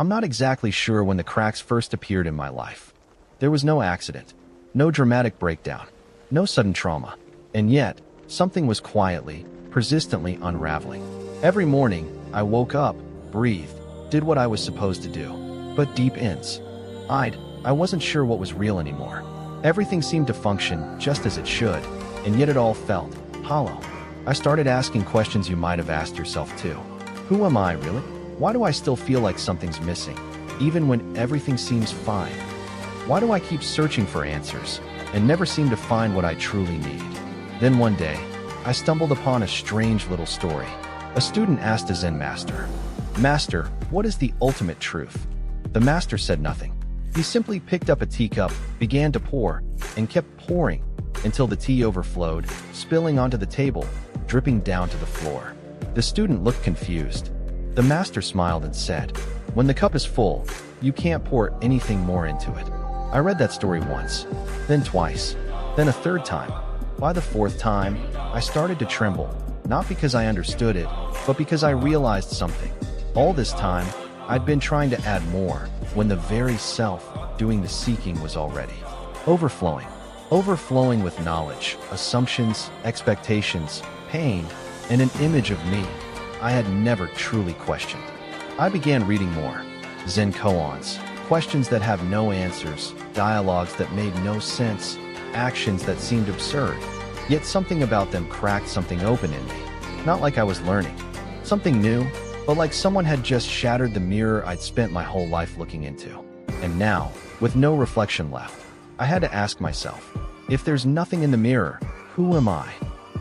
I'm not exactly sure when the cracks first appeared in my life. There was no accident, no dramatic breakdown, no sudden trauma, and yet, something was quietly, persistently unraveling. Every morning, I woke up, breathed, did what I was supposed to do, but deep inside, I wasn't sure what was real anymore. Everything seemed to function just as it should, and yet it all felt hollow. I started asking questions you might have asked yourself too. Who am I really? Why do I still feel like something's missing, even when everything seems fine? Why do I keep searching for answers and never seem to find what I truly need? Then one day, I stumbled upon a strange little story. A student asked a Zen master, "Master, what is the ultimate truth?" The master said nothing. He simply picked up a teacup, began to pour, and kept pouring until the tea overflowed, spilling onto the table, dripping down to the floor. The student looked confused. The master smiled and said, "When the cup is full, you can't pour anything more into it." I read that story once, then twice, then a third time. By the fourth time, I started to tremble, not because I understood it, but because I realized something. All this time, I'd been trying to add more, when the very self doing the seeking was already overflowing. Overflowing with knowledge, assumptions, expectations, pain, and an image of me I had never truly questioned. I began reading more. Zen Koans, questions that have no answers, dialogues that made no sense, actions that seemed absurd. Yet something about them cracked something open in me. Not like I was learning something new, but like someone had just shattered the mirror I'd spent my whole life looking into. And now, with no reflection left, I had to ask myself, if there's nothing in the mirror, who am I?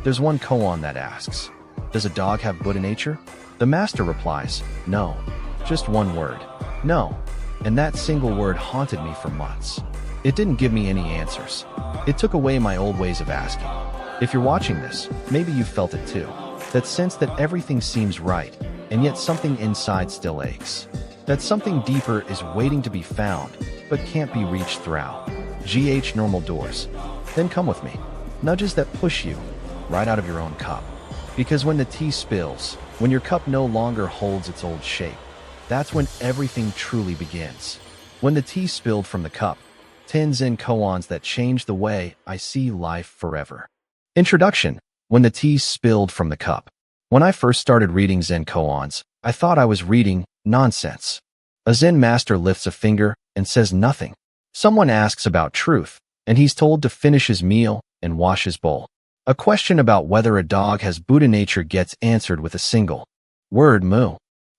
There's one koan that asks, does a dog have Buddha nature? The master replies, no. Just one word, no. And that single word haunted me for months. It didn't give me any answers. It took away my old ways of asking. If you're watching this, maybe you felt it too. That sense that everything seems right, and yet something inside still aches. That something deeper is waiting to be found, but can't be reached through normal doors. Then come with me. Nudges that push you right out of your own cup. Because when the tea spills, when your cup no longer holds its old shape, that's when everything truly begins. When the tea spilled from the cup, 10 Zen Koans that changed the way I see life forever. Introduction. When the tea spilled from the cup. When I first started reading Zen Koans, I thought I was reading nonsense. A Zen master lifts a finger and says nothing. Someone asks about truth, and he's told to finish his meal and wash his bowl. A question about whether a dog has Buddha nature gets answered with a single word, moo.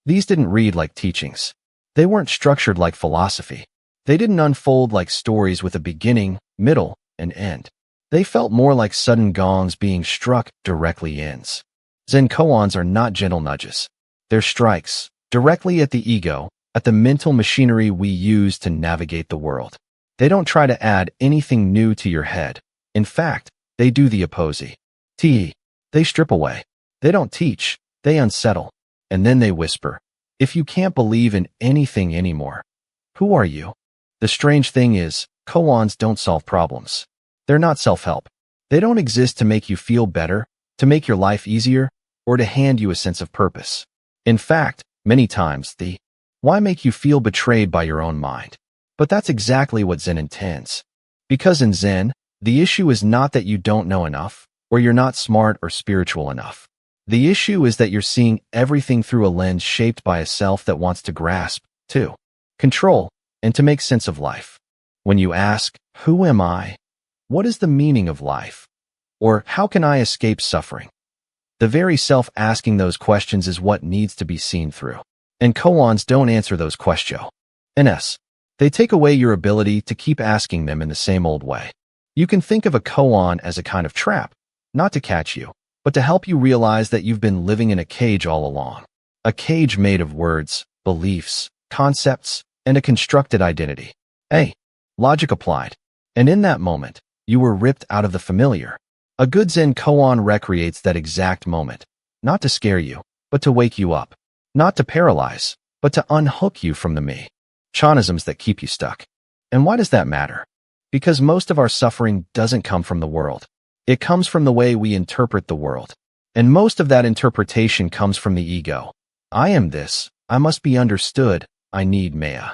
These didn't read like teachings. They weren't structured like philosophy. They didn't unfold like stories with a beginning, middle, and end. They felt more like sudden gongs being struck directly ends. Zen koans are not gentle nudges. They're strikes, directly at the ego, at the mental machinery we use to navigate the world. They don't try to add anything new to your head. In fact, they do the opposite. They strip away. They don't teach, they unsettle. And then they whisper, if you can't believe in anything anymore, who are you? The strange thing is, koans don't solve problems. They're not self-help. They don't exist to make you feel better, to make your life easier, or to hand you a sense of purpose. In fact, many times why make you feel betrayed by your own mind? But that's exactly what Zen intends. Because in Zen, the issue is not that you don't know enough, or you're not smart or spiritual enough. The issue is that you're seeing everything through a lens shaped by a self that wants to grasp, to control, and to make sense of life. When you ask, who am I? What is the meaning of life? Or how can I escape suffering? The very self asking those questions is what needs to be seen through. And koans don't answer those questions. They take away your ability to keep asking them in the same old way. You can think of a koan as a kind of trap, not to catch you, but to help you realize that you've been living in a cage all along. A cage made of words, beliefs, concepts, and a constructed identity. Logic applied. And in that moment, you were ripped out of the familiar. A good Zen koan recreates that exact moment, not to scare you, but to wake you up. Not to paralyze, but to unhook you from the mechanisms that keep you stuck. And why does that matter? Because most of our suffering doesn't come from the world. It comes from the way we interpret the world. And most of that interpretation comes from the ego. I am this, I must be understood, I need Maya.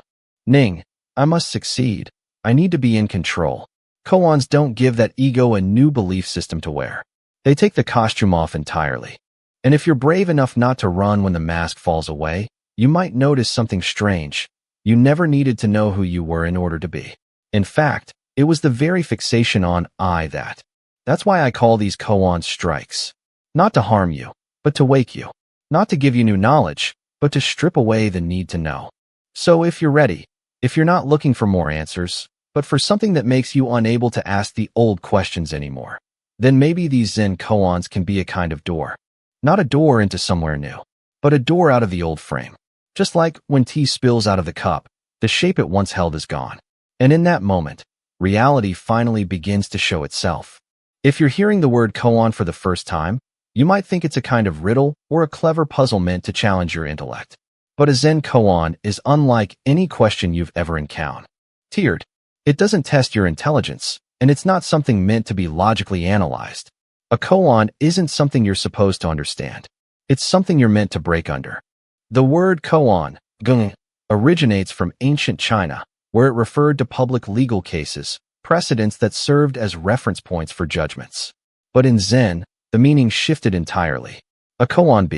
Ning, I must succeed. I need to be in control. Koans don't give that ego a new belief system to wear. They take the costume off entirely. And if you're brave enough not to run when the mask falls away, you might notice something strange. You never needed to know who you were in order to be. In fact, it was the very fixation on I that. That's why I call these koan strikes. Not to harm you, but to wake you. Not to give you new knowledge, but to strip away the need to know. So if you're ready, if you're not looking for more answers, but for something that makes you unable to ask the old questions anymore, then maybe these Zen koans can be a kind of door. Not a door into somewhere new, but a door out of the old frame. Just like when tea spills out of the cup, the shape it once held is gone. And in that moment, reality finally begins to show itself. If you're hearing the word koan for the first time, you might think it's a kind of riddle or a clever puzzle meant to challenge your intellect. But a Zen koan is unlike any question you've ever encountered. It doesn't test your intelligence, and it's not something meant to be logically analyzed. A koan isn't something you're supposed to understand. It's something you're meant to break under. The word koan, gung, originates from ancient China, where it referred to public legal cases, precedents that served as reference points for judgments. But in Zen, the meaning shifted entirely. A koan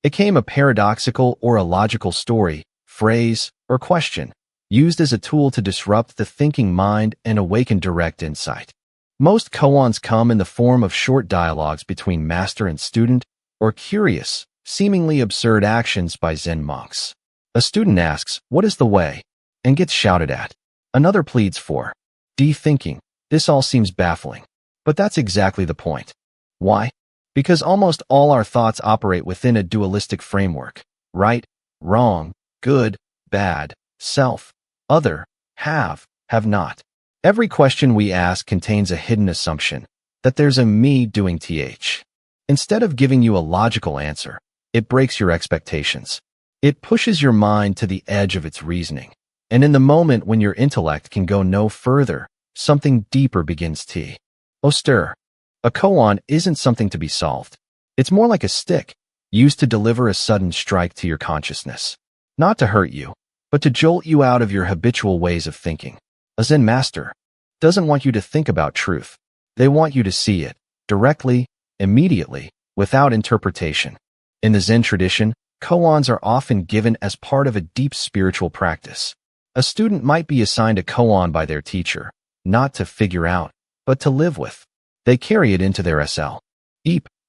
became a paradoxical or a logical story, phrase, or question, used as a tool to disrupt the thinking mind and awaken direct insight. Most koans come in the form of short dialogues between master and student, or curious, seemingly absurd actions by Zen monks. A student asks, "What is the way?" and gets shouted at. Another pleads for thinking. This all seems baffling. But that's exactly the point. Why? Because almost all our thoughts operate within a dualistic framework. Right, wrong, good, bad, self, other, have not. Every question we ask contains a hidden assumption that there's a me doing th. Instead of giving you a logical answer, it breaks your expectations. It pushes your mind to the edge of its reasoning. And in the moment when your intellect can go no further, something deeper begins to stir. A koan isn't something to be solved. It's more like a stick, used to deliver a sudden strike to your consciousness. Not to hurt you, but to jolt you out of your habitual ways of thinking. A Zen master doesn't want you to think about truth. They want you to see it, directly, immediately, without interpretation. In the Zen tradition, koans are often given as part of a deep spiritual practice. A student might be assigned a koan by their teacher, not to figure out, but to live with. They carry it into their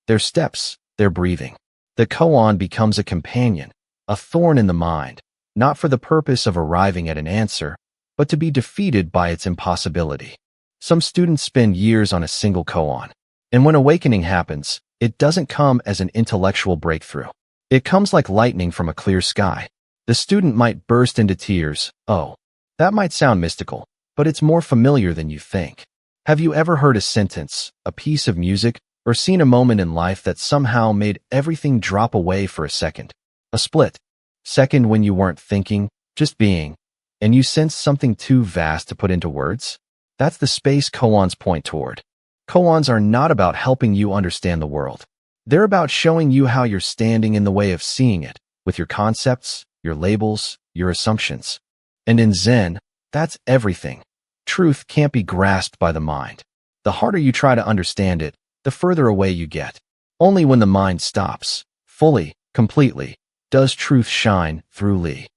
their steps, their breathing. The koan becomes a companion, a thorn in the mind, not for the purpose of arriving at an answer, but to be defeated by its impossibility. Some students spend years on a single koan, and when awakening happens, it doesn't come as an intellectual breakthrough. It comes like lightning from a clear sky. The student might burst into tears. Oh, that might sound mystical, but it's more familiar than you think. Have you ever heard a sentence, a piece of music, or seen a moment in life that somehow made everything drop away for a second? A split second when you weren't thinking, just being, and you sensed something too vast to put into words? That's the space koans point toward. Koans are not about helping you understand the world. They're about showing you how you're standing in the way of seeing it, with your concepts, your labels, your assumptions. And in Zen, that's everything. Truth can't be grasped by the mind. The harder you try to understand it, the further away you get. Only when the mind stops, fully, completely, does truth shine through Li.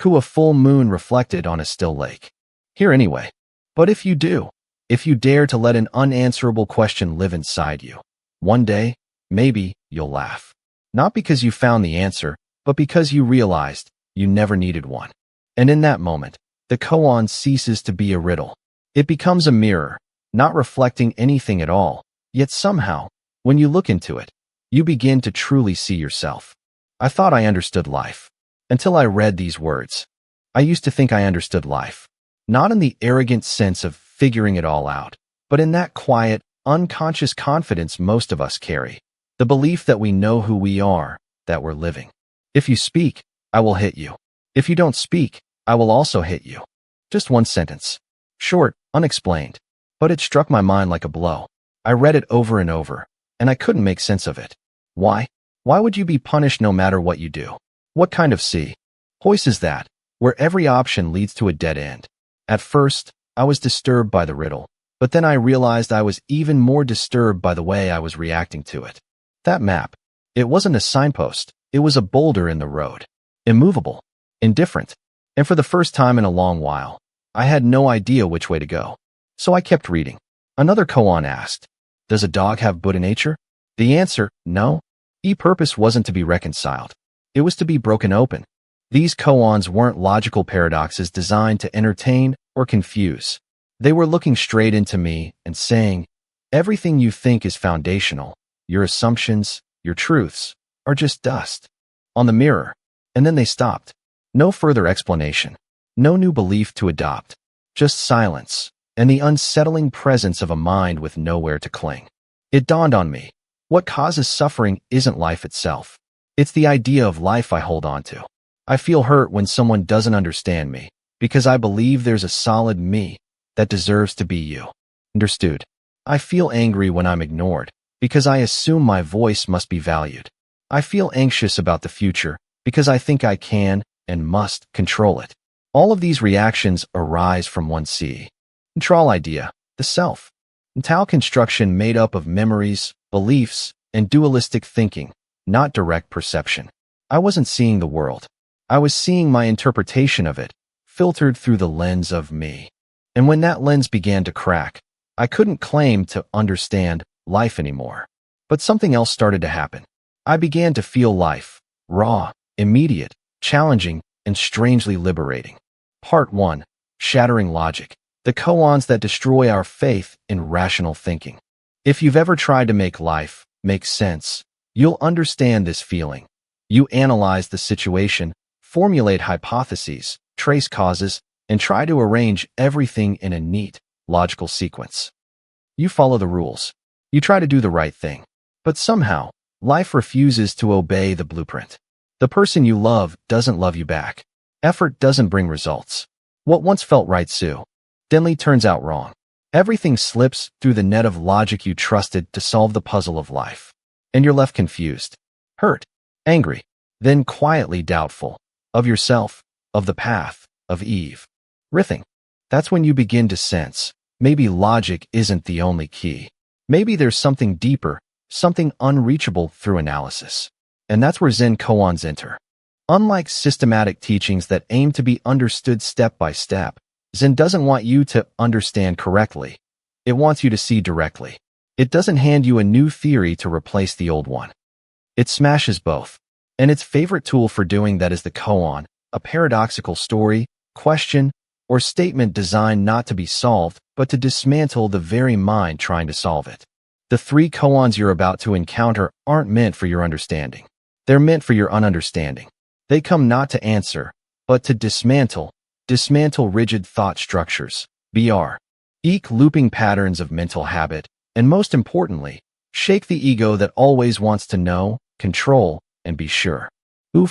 A full moon reflected on a still lake. Here anyway. But if you do, if you dare to let an unanswerable question live inside you, one day, maybe, you'll laugh. Not because you found the answer, but because you realized you never needed one. And in that moment, the koan ceases to be a riddle. It becomes a mirror, not reflecting anything at all, yet somehow, when you look into it, you begin to truly see yourself. I thought I understood life. Until I read these words. I used to think I understood life. Not in the arrogant sense of figuring it all out, but in that quiet, unconscious confidence most of us carry. The belief that we know who we are, that we're living. If you speak, I will hit you. If you don't speak, I will also hit you. Just one sentence. Short, unexplained. But it struck my mind like a blow. I read it over and over, and I couldn't make sense of it. Why? Why would you be punished no matter what you do? What kind of hoist is that, where every option leads to a dead end. At first, I was disturbed by the riddle, but then I realized I was even more disturbed by the way I was reacting to it. That map, it wasn't a signpost, it was a boulder in the road. Immovable, indifferent, and for the first time in a long while, I had no idea which way to go. So I kept reading. Another koan asked, "Does a dog have Buddha nature?" The answer, no. Purpose wasn't to be reconciled. It was to be broken open. These koans weren't logical paradoxes designed to entertain or confuse. They were looking straight into me and saying, everything you think is foundational, your assumptions, your truths, are just dust on the mirror. And then they stopped. No further explanation. No new belief to adopt. Just silence and the unsettling presence of a mind with nowhere to cling. It dawned on me. What causes suffering isn't life itself. It's the idea of life I hold on to. I feel hurt when someone doesn't understand me because I believe there's a solid me that deserves to be you. Understood. I feel angry when I'm ignored because I assume my voice must be valued. I feel anxious about the future because I think I can and must control it. All of these reactions arise from one central idea, the self. Mental construction made up of memories, beliefs, and dualistic thinking, not direct perception. I wasn't seeing the world. I was seeing my interpretation of it, filtered through the lens of me. And when that lens began to crack, I couldn't claim to understand life anymore. But something else started to happen. I began to feel life, raw, immediate, challenging, and strangely liberating. Part 1. Shattering Logic. The koans that destroy our faith in rational thinking. If you've ever tried to make life make sense, you'll understand this feeling. You analyze the situation, formulate hypotheses, trace causes, and try to arrange everything in a neat, logical sequence. You follow the rules. You try to do the right thing. But somehow, life refuses to obey the blueprint. The person you love doesn't love you back. Effort doesn't bring results. What once felt right suddenly turns out wrong. Everything slips through the net of logic you trusted to solve the puzzle of life. And you're left confused, hurt, angry, then quietly doubtful of yourself, of the path, of everything. That's when you begin to sense, maybe logic isn't the only key. Maybe there's something deeper, something unreachable through analysis. And that's where Zen Koans enter. Unlike systematic teachings that aim to be understood step by step, Zen doesn't want you to understand correctly. It wants you to see directly. It doesn't hand you a new theory to replace the old one. It smashes both. And its favorite tool for doing that is the koan, a paradoxical story, question, or statement designed not to be solved, but to dismantle the very mind trying to solve it. The 3 koans you're about to encounter aren't meant for your understanding. They're meant for your ununderstanding. They come not to answer, but to dismantle rigid thought structures, looping patterns of mental habit, and most importantly, shake the ego that always wants to know, control, and be sure.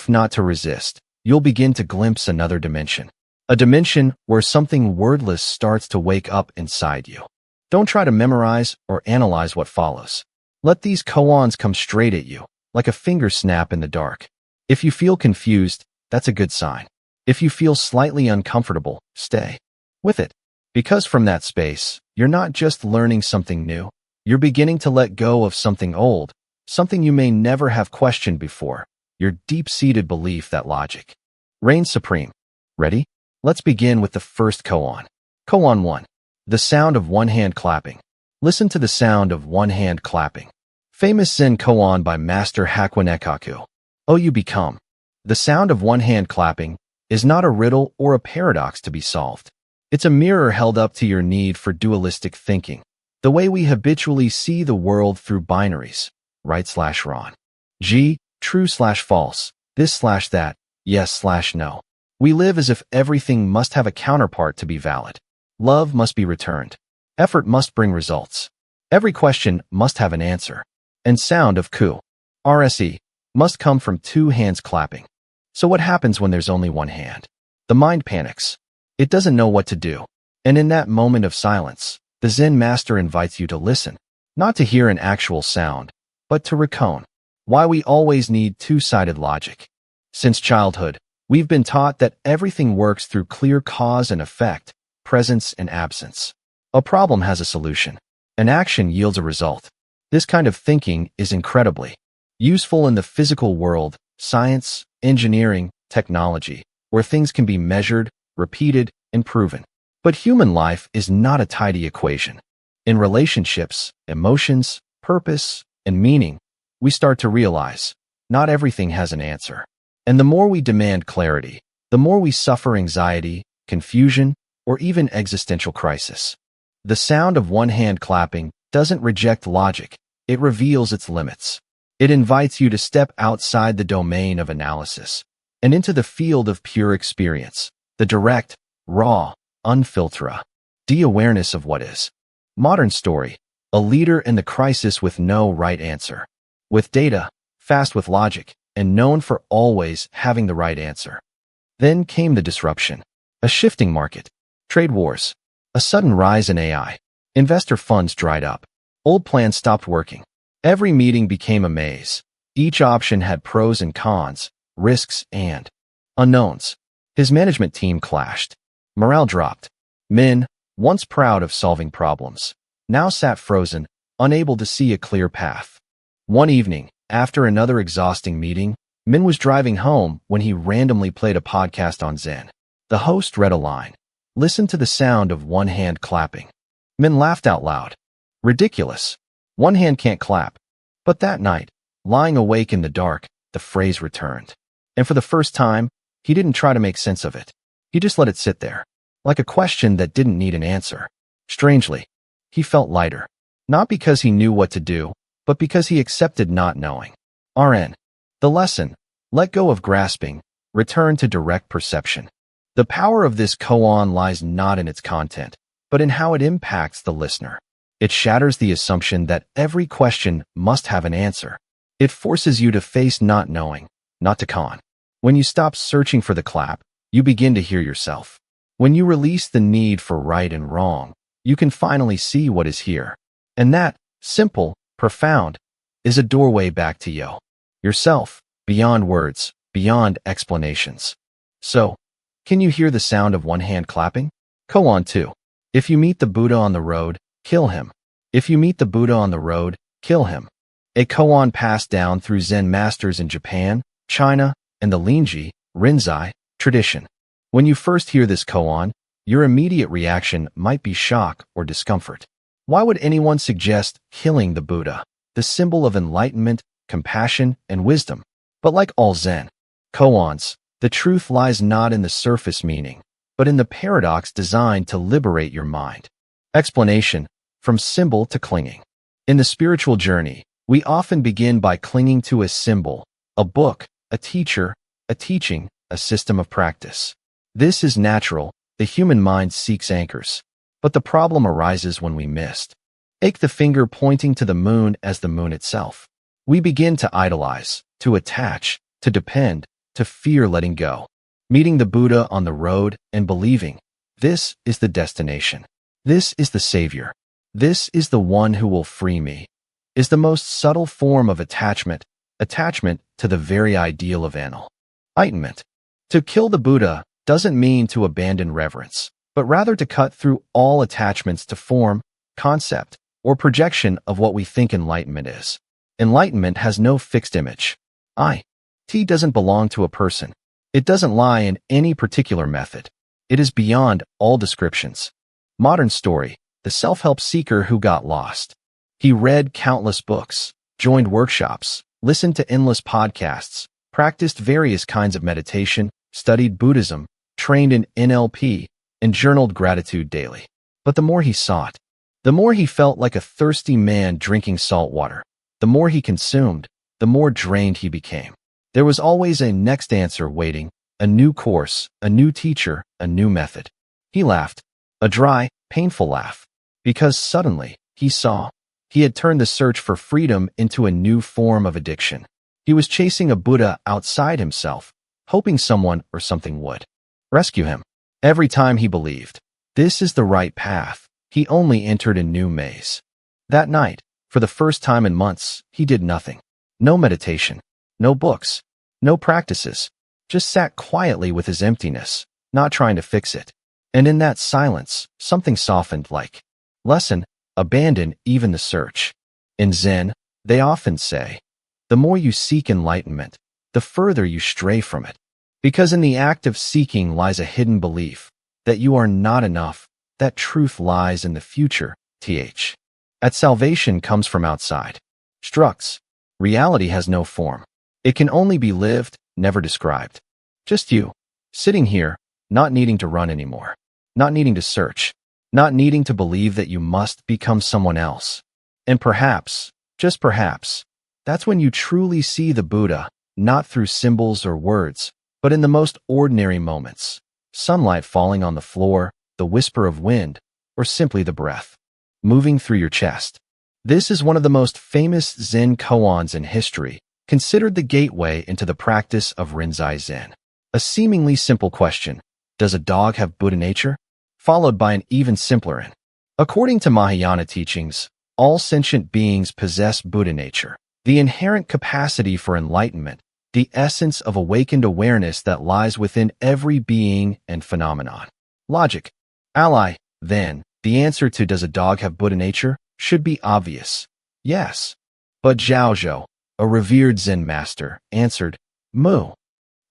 Not to resist. You'll begin to glimpse another dimension. A dimension where something wordless starts to wake up inside you. Don't try to memorize or analyze what follows. Let these koans come straight at you, like a finger snap in the dark. If you feel confused, that's a good sign. If you feel slightly uncomfortable, stay with it. Because from that space, you're not just learning something new, you're beginning to let go of something old, something you may never have questioned before, your deep-seated belief that logic reigns supreme. Ready? Let's begin with the first koan. Koan 1. The sound of one hand clapping. Listen to the sound of one hand clapping. Famous Zen Koan by Master Hakuin. Oh, you become. The sound of one hand clapping is not a riddle or a paradox to be solved. It's a mirror held up to your need for dualistic thinking, the way we habitually see the world through binaries, right/wrong, true/false, this/that, yes/no. We live as if everything must have a counterpart to be valid. Love must be returned. Effort must bring results. Every question must have an answer. And sound of RSE must come from 2 hands clapping. So what happens when there's only one hand? The mind panics. It doesn't know what to do. And in that moment of silence, the Zen master invites you to listen, not to hear an actual sound, but to recon why we always need two-sided logic. Since childhood, We've been taught that everything works through clear cause and effect, presence and absence. A problem has a solution. An action yields a result. This kind of thinking is incredibly useful in the physical world, science, engineering, technology, where things can be measured, repeated, and proven. But human life is not a tidy equation. In relationships, emotions, purpose, and meaning, we start to realize not everything has an answer. And the more we demand clarity, the more we suffer anxiety, confusion, or even existential crisis. The sound of one hand clapping doesn't reject logic, it reveals its limits. It invites you to step outside the domain of analysis and into the field of pure experience, the direct, raw, unfiltered awareness of what is. Modern story, a leader in the crisis with no right answer. With data, fast with logic, and known for always having the right answer. Then came the disruption. A shifting market. Trade wars. A sudden rise in AI. Investor funds dried up. Old plans stopped working. Every meeting became a maze. Each option had pros and cons, risks and unknowns. His management team clashed. Morale dropped. Men, once proud of solving problems, now sat frozen, unable to see a clear path. One evening, after another exhausting meeting, Min was driving home when he randomly played a podcast on Zen. The host read a line. Listen to the sound of one hand clapping. Min laughed out loud. Ridiculous. One hand can't clap. But that night, lying awake in the dark, the phrase returned. And for the first time, he didn't try to make sense of it. He just let it sit there, like a question that didn't need an answer. Strangely, he felt lighter. Not because he knew what to do, but because he accepted not knowing. RN. The lesson, let go of grasping, return to direct perception. The power of this koan lies not in its content, but in how it impacts the listener. It shatters the assumption that every question must have an answer. It forces you to face not knowing, not to con. When you stop searching for the clap, you begin to hear yourself. When you release the need for right and wrong, you can finally see what is here. And that, simple, profound, is a doorway back to yourself, beyond words, beyond explanations. So, can you hear the sound of one hand clapping? Koan 2. If you meet the Buddha on the road, kill him. If you meet the Buddha on the road, kill him. A koan passed down through Zen masters in Japan, China, and the Linji, Rinzai, tradition. When you first hear this koan, your immediate reaction might be shock or discomfort. Why would anyone suggest killing the Buddha, the symbol of enlightenment, compassion, and wisdom? But like all Zen koans, the truth lies not in the surface meaning, but in the paradox designed to liberate your mind. Explanation, from symbol to clinging. In the spiritual journey, we often begin by clinging to a symbol, a book, a teacher, a teaching, a system of practice. This is natural, the human mind seeks anchors. But the problem arises when we ache the finger pointing to the moon as the moon itself. We begin to idolize, to attach, to depend, to fear letting go. Meeting the Buddha on the road and believing, this is the destination. This is the Savior. This is the one who will free me, is the most subtle form of attachment to the very ideal of enlightenment. To kill the Buddha doesn't mean to abandon reverence, but rather to cut through all attachments to form, concept, or projection of what we think enlightenment is. Enlightenment has no fixed image. It doesn't belong to a person. It doesn't lie in any particular method. It is beyond all descriptions. Modern story, the self-help seeker who got lost. He read countless books, joined workshops, listened to endless podcasts, practiced various kinds of meditation, studied Buddhism, trained in NLP, and journaled gratitude daily. But the more he sought, the more he felt like a thirsty man drinking salt water. The more he consumed, the more drained he became. There was always a next answer waiting, a new course, a new teacher, a new method. He laughed, a dry, painful laugh, because suddenly, he saw, he had turned the search for freedom into a new form of addiction. He was chasing a Buddha outside himself, hoping someone or something would rescue him. Every time he believed, this is the right path, he only entered a new maze. That night, for the first time in months, he did nothing. No meditation, no books, no practices, just sat quietly with his emptiness, not trying to fix it. And in that silence, something softened, like, lesson, abandon even the search. In Zen, they often say, the more you seek enlightenment, the further you stray from it. Because in the act of seeking lies a hidden belief that you are not enough, that truth lies in the future, That salvation comes from outside. Structs. Reality has no form. It can only be lived, never described. Just you, sitting here, not needing to run anymore, not needing to search, not needing to believe that you must become someone else. And perhaps, just perhaps, that's when you truly see the Buddha, not through symbols or words, but in the most ordinary moments. Sunlight falling on the floor, the whisper of wind, or simply the breath moving through your chest. This is one of the most famous Zen Koans in history, considered the gateway into the practice of Rinzai Zen. A seemingly simple question, does a dog have Buddha nature? Followed by an even simpler one. According to Mahayana teachings, all sentient beings possess Buddha nature, the inherent capacity for enlightenment, the essence of awakened awareness that lies within every being and phenomenon. Logic. Ally, then, the answer to does a dog have Buddha nature should be obvious. Yes. But Zhaozhou, a revered Zen master, answered, Mu.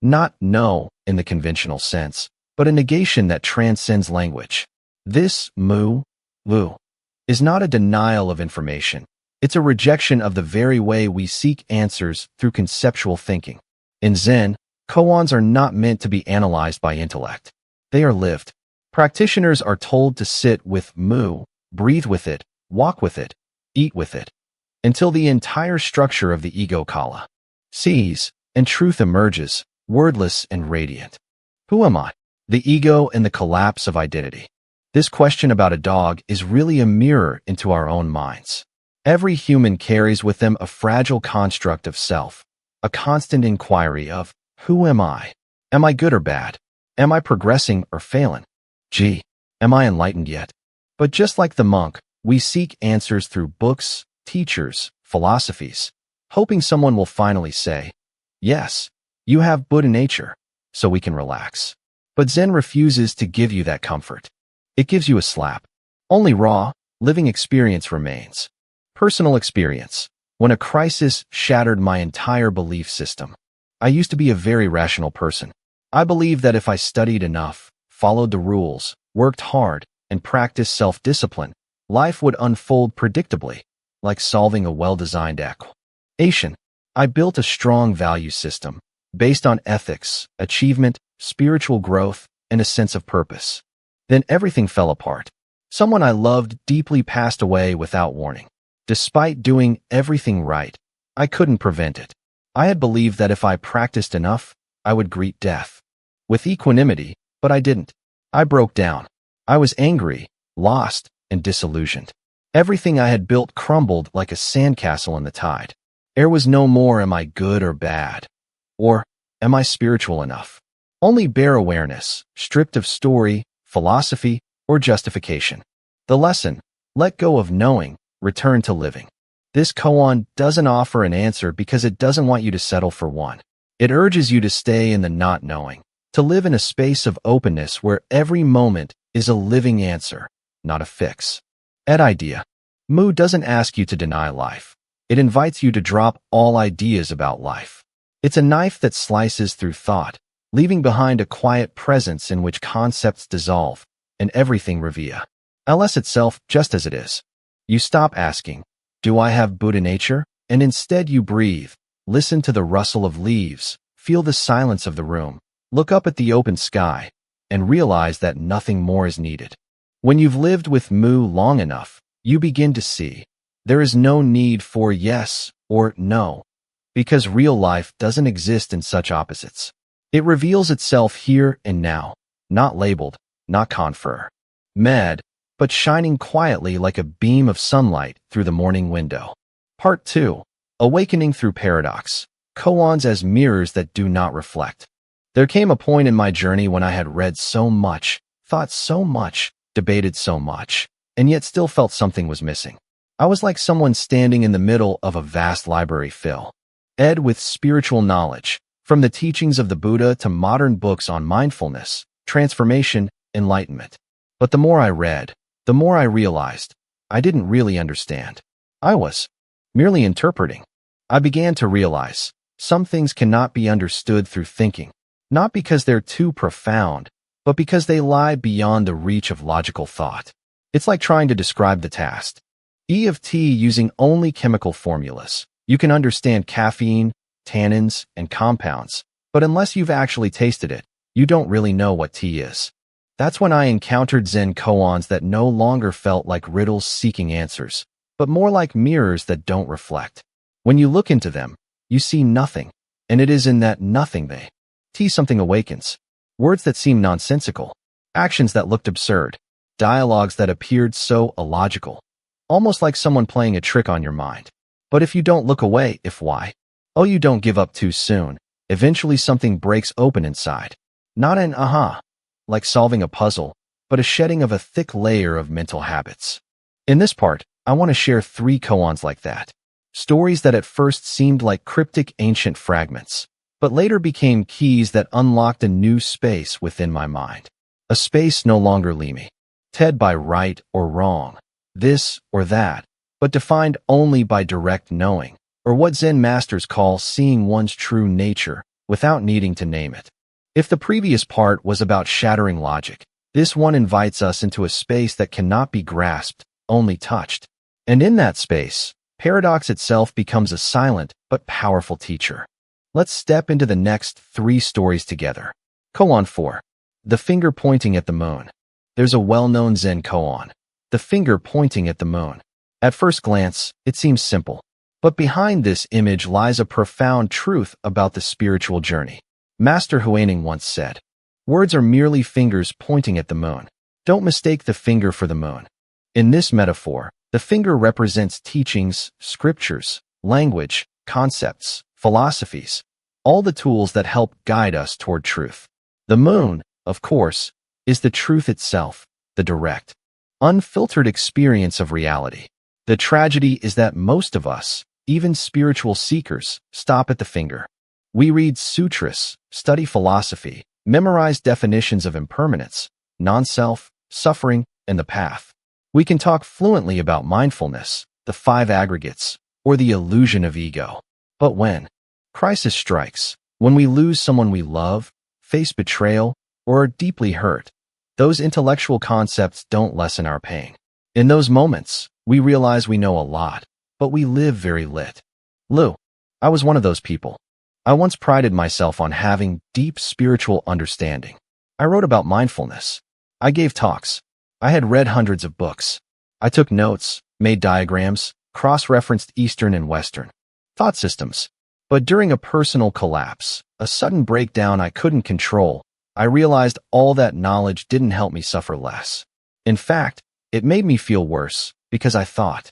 Not no in the conventional sense, but a negation that transcends language. This Mu, Lu, is not a denial of information. It's a rejection of the very way we seek answers through conceptual thinking. In Zen, koans are not meant to be analyzed by intellect. They are lived. Practitioners are told to sit with Mu, breathe with it, walk with it, eat with it, until the entire structure of the ego kala sees, and truth emerges, wordless and radiant. Who am I? The ego and the collapse of identity. This question about a dog is really a mirror into our own minds. Every human carries with them a fragile construct of self, a constant inquiry of, who am I? Am I good or bad? Am I progressing or failing? Gee, am I enlightened yet? But just like the monk, we seek answers through books, teachers, philosophies, hoping someone will finally say, yes, you have Buddha nature, so we can relax. But Zen refuses to give you that comfort. It gives you a slap. Only raw, living experience remains. Personal experience. When a crisis shattered my entire belief system. I used to be a very rational person. I believed that if I studied enough, followed the rules, worked hard, and practiced self-discipline, life would unfold predictably, like solving a well-designed equation. I built a strong value system, based on ethics, achievement, spiritual growth, and a sense of purpose. Then everything fell apart. Someone I loved deeply passed away without warning. Despite doing everything right, I couldn't prevent it. I had believed that if I practiced enough, I would greet death with equanimity, but I didn't. I broke down. I was angry, lost, and disillusioned. Everything I had built crumbled like a sandcastle in the tide. There was no more am I good or bad, or am I spiritual enough? Only bare awareness, stripped of story, philosophy, or justification. The lesson, let go of knowing, return to living. This koan doesn't offer an answer because it doesn't want you to settle for one. It urges you to stay in the not knowing, to live in a space of openness where every moment is a living answer, not a fix. Idea. Mu doesn't ask you to deny life. It invites you to drop all ideas about life. It's a knife that slices through thought, leaving behind a quiet presence in which concepts dissolve and everything reveals itself just as it is. You stop asking, do I have Buddha nature? And instead you breathe, listen to the rustle of leaves, feel the silence of the room, look up at the open sky, and realize that nothing more is needed. When you've lived with Mu long enough, you begin to see there is no need for yes or no, because real life doesn't exist in such opposites. It reveals itself here and now, not labeled, not confer, but shining quietly like a beam of sunlight through the morning window. Part 2. Awakening through Paradox. Koans as mirrors that do not reflect. There came a point in my journey when I had read so much, thought so much, debated so much, and yet still felt something was missing. I was like someone standing in the middle of a vast library filled with spiritual knowledge, from the teachings of the Buddha to modern books on mindfulness, transformation, enlightenment. But the more I read, the more I realized I didn't really understand. I was merely interpreting. I began to realize some things cannot be understood through thinking, not because they're too profound, but because they lie beyond the reach of logical thought. It's like trying to describe the taste of tea using only chemical formulas. You can understand caffeine, tannins, and compounds, but unless you've actually tasted it, you don't really know what tea is. That's when I encountered Zen Koans that no longer felt like riddles seeking answers, but more like mirrors that don't reflect. When you look into them, you see nothing, and it is in that nothing something awakens. Words that seemed nonsensical, actions that looked absurd, dialogues that appeared so illogical, almost like someone playing a trick on your mind. But if you don't look away, you don't give up too soon, eventually something breaks open inside. Not an aha, like solving a puzzle, but a shedding of a thick layer of mental habits. In this part, I want to share 3 koans like that. Stories that at first seemed like cryptic ancient fragments, but later became keys that unlocked a new space within my mind. A space no longer limited by right or wrong, this or that, but defined only by direct knowing, or what Zen masters call seeing one's true nature without needing to name it. If the previous part was about shattering logic, this one invites us into a space that cannot be grasped, only touched. And in that space, paradox itself becomes a silent but powerful teacher. Let's step into the next 3 stories together. Koan 4. The finger pointing at the moon. There's a well-known Zen koan, the finger pointing at the moon. At first glance, it seems simple, but behind this image lies a profound truth about the spiritual journey. Master Huining once said, "Words are merely fingers pointing at the moon. Don't mistake the finger for the moon." In this metaphor, the finger represents teachings, scriptures, language, concepts, philosophies, all the tools that help guide us toward truth. The moon, of course, is the truth itself, the direct, unfiltered experience of reality. The tragedy is that most of us, even spiritual seekers, stop at the finger. We read sutras, study philosophy, memorize definitions of impermanence, non-self, suffering, and the path. We can talk fluently about mindfulness, the 5 aggregates, or the illusion of ego. But when crisis strikes, when we lose someone we love, face betrayal, or are deeply hurt, those intellectual concepts don't lessen our pain. In those moments, we realize we know a lot, but we live very little. I was one of those people. I once prided myself on having deep spiritual understanding. I wrote about mindfulness. I gave talks. I had read hundreds of books. I took notes, made diagrams, cross-referenced Eastern and Western thought systems. But during a personal collapse, a sudden breakdown I couldn't control, I realized all that knowledge didn't help me suffer less. In fact, it made me feel worse, because I thought,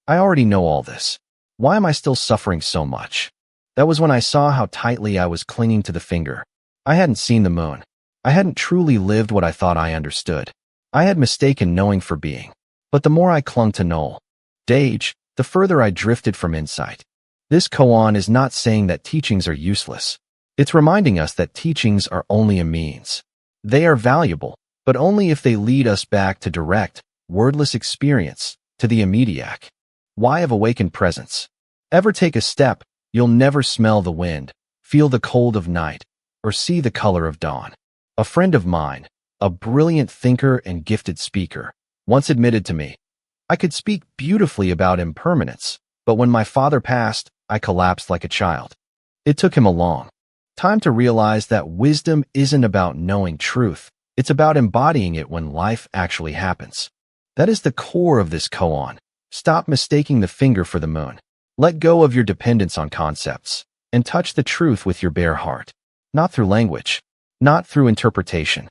I already know all this. Why am I still suffering so much? That was when I saw how tightly I was clinging to the finger. I hadn't seen the moon. I hadn't truly lived what I thought I understood. I had mistaken knowing for being. But the more I clung to knowledge, the further I drifted from insight. This koan is not saying that teachings are useless. It's reminding us that teachings are only a means. They are valuable, but only if they lead us back to direct, wordless experience, to the immediate. Why of awakened presence? Ever take a step, you'll never smell the wind, feel the cold of night, or see the color of dawn. A friend of mine, a brilliant thinker and gifted speaker, once admitted to me, I could speak beautifully about impermanence, but when my father passed, I collapsed like a child. It took him a long time to realize that wisdom isn't about knowing truth, it's about embodying it when life actually happens. That is the core of this koan. Stop mistaking the finger for the moon. Let go of your dependence on concepts, and touch the truth with your bare heart. Not through language, not through interpretation,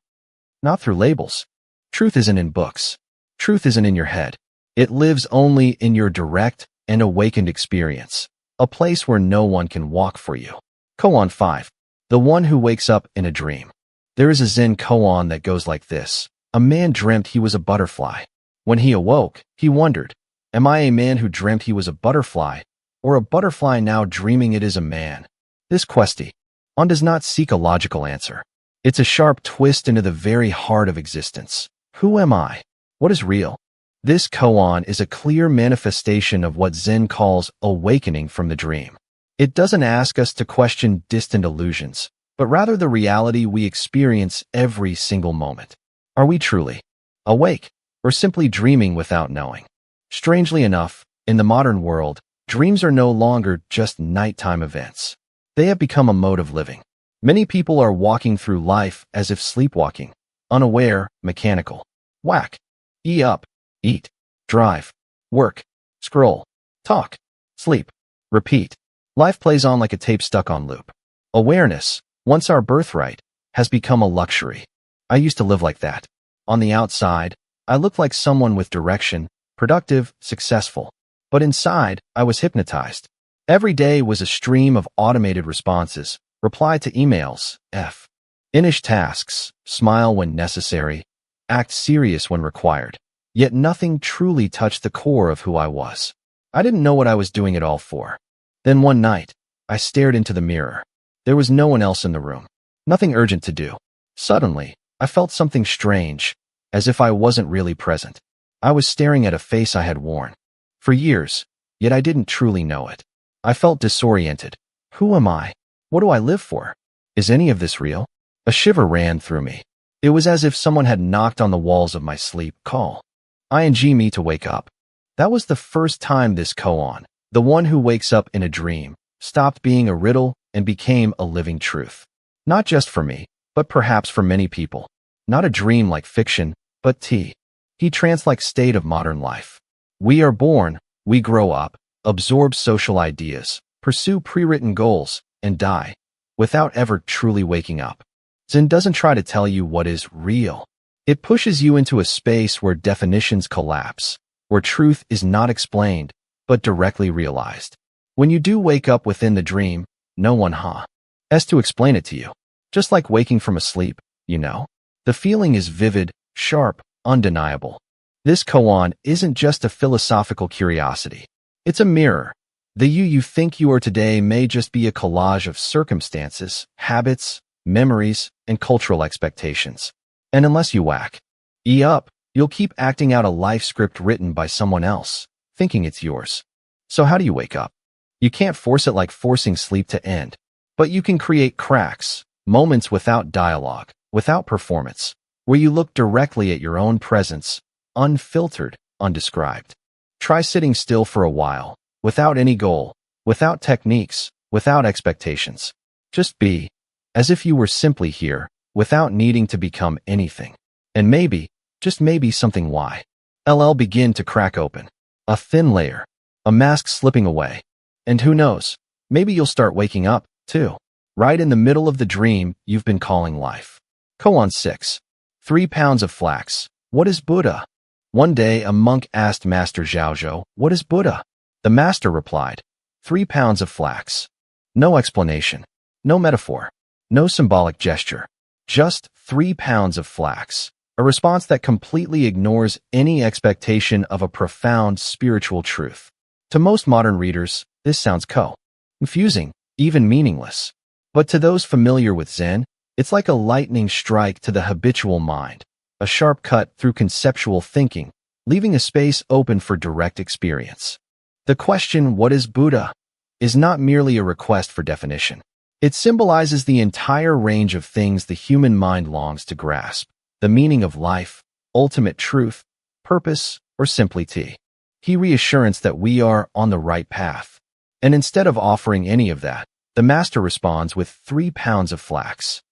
not through labels. Truth isn't in books. Truth isn't in your head. It lives only in your direct and awakened experience, a place where no one can walk for you. Koan 5. The one who wakes up in a dream. There is a Zen koan that goes like this. A man dreamt he was a butterfly. When he awoke, he wondered, am I a man who dreamt he was a butterfly, or a butterfly now dreaming it is a man? This question On does not seek a logical answer. It's a sharp twist into the very heart of existence. Who am I? What is real? This koan is a clear manifestation of what Zen calls awakening from the dream. It doesn't ask us to question distant illusions, but rather the reality we experience every single moment. Are we truly awake, or simply dreaming without knowing? Strangely enough, in the modern world, dreams are no longer just nighttime events. They have become a mode of living. Many people are walking through life as if sleepwalking, unaware, mechanical. Whack. Up, eat, drive, work, scroll, talk, sleep, repeat. Life plays on like a tape stuck on loop. Awareness, once our birthright, has become a luxury. I used to live like that. On the outside, I looked like someone with direction, productive, successful. But inside, I was hypnotized. Every day was a stream of automated responses, reply to emails, finish tasks, smile when necessary, act serious when required. Yet nothing truly touched the core of who I was. I didn't know what I was doing it all for. Then one night, I stared into the mirror. There was no one else in the room. Nothing urgent to do. Suddenly, I felt something strange, as if I wasn't really present. I was staring at a face I had worn for years, yet I didn't truly know it. I felt disoriented. Who am I? What do I live for? Is any of this real? A shiver ran through me. It was as if someone had knocked on the walls of my sleep. Call. Me to wake up. That was the first time this koan, the one who wakes up in a dream, stopped being a riddle and became a living truth. Not just for me, but perhaps for many people. Not a dream like fiction, but trance-like state of modern life. We are born, we grow up, absorb social ideas, pursue pre-written goals, and die, without ever truly waking up. Zen doesn't try to tell you what is real. It pushes you into a space where definitions collapse, where truth is not explained, but directly realized. When you do wake up within the dream, no one has to explain it to you. Just like waking from a sleep, the feeling is vivid, sharp, undeniable. This koan isn't just a philosophical curiosity. It's a mirror. The you think you are today may just be a collage of circumstances, habits, memories, and cultural expectations. And unless you whack up, you'll keep acting out a life script written by someone else, thinking it's yours. So how do you wake up? You can't force it like forcing sleep to end, but you can create cracks, moments without dialogue, without performance, where you look directly at your own presence, unfiltered, undescribed. Try sitting still for a while, without any goal, without techniques, without expectations. Just be, as if you were simply here, without needing to become anything. And maybe, just maybe something begin to crack open. A thin layer, a mask slipping away. And who knows, maybe you'll start waking up, too, right in the middle of the dream you've been calling life. Koan 6. 3 pounds of flax. What is Buddha? One day a monk asked Master Zhaozhou, "What is Buddha?" The master replied, 3 pounds of flax. No explanation, no metaphor, no symbolic gesture. Just 3 pounds of flax, a response that completely ignores any expectation of a profound spiritual truth. To most modern readers, this sounds confusing, even meaningless. But to those familiar with Zen, it's like a lightning strike to the habitual mind, a sharp cut through conceptual thinking, leaving a space open for direct experience. The question, "What is Buddha?" is not merely a request for definition. It symbolizes the entire range of things the human mind longs to grasp: the meaning of life, ultimate truth, purpose, or simply reassurance that we are on the right path. And instead of offering any of that, the master responds with 3 pounds of flax.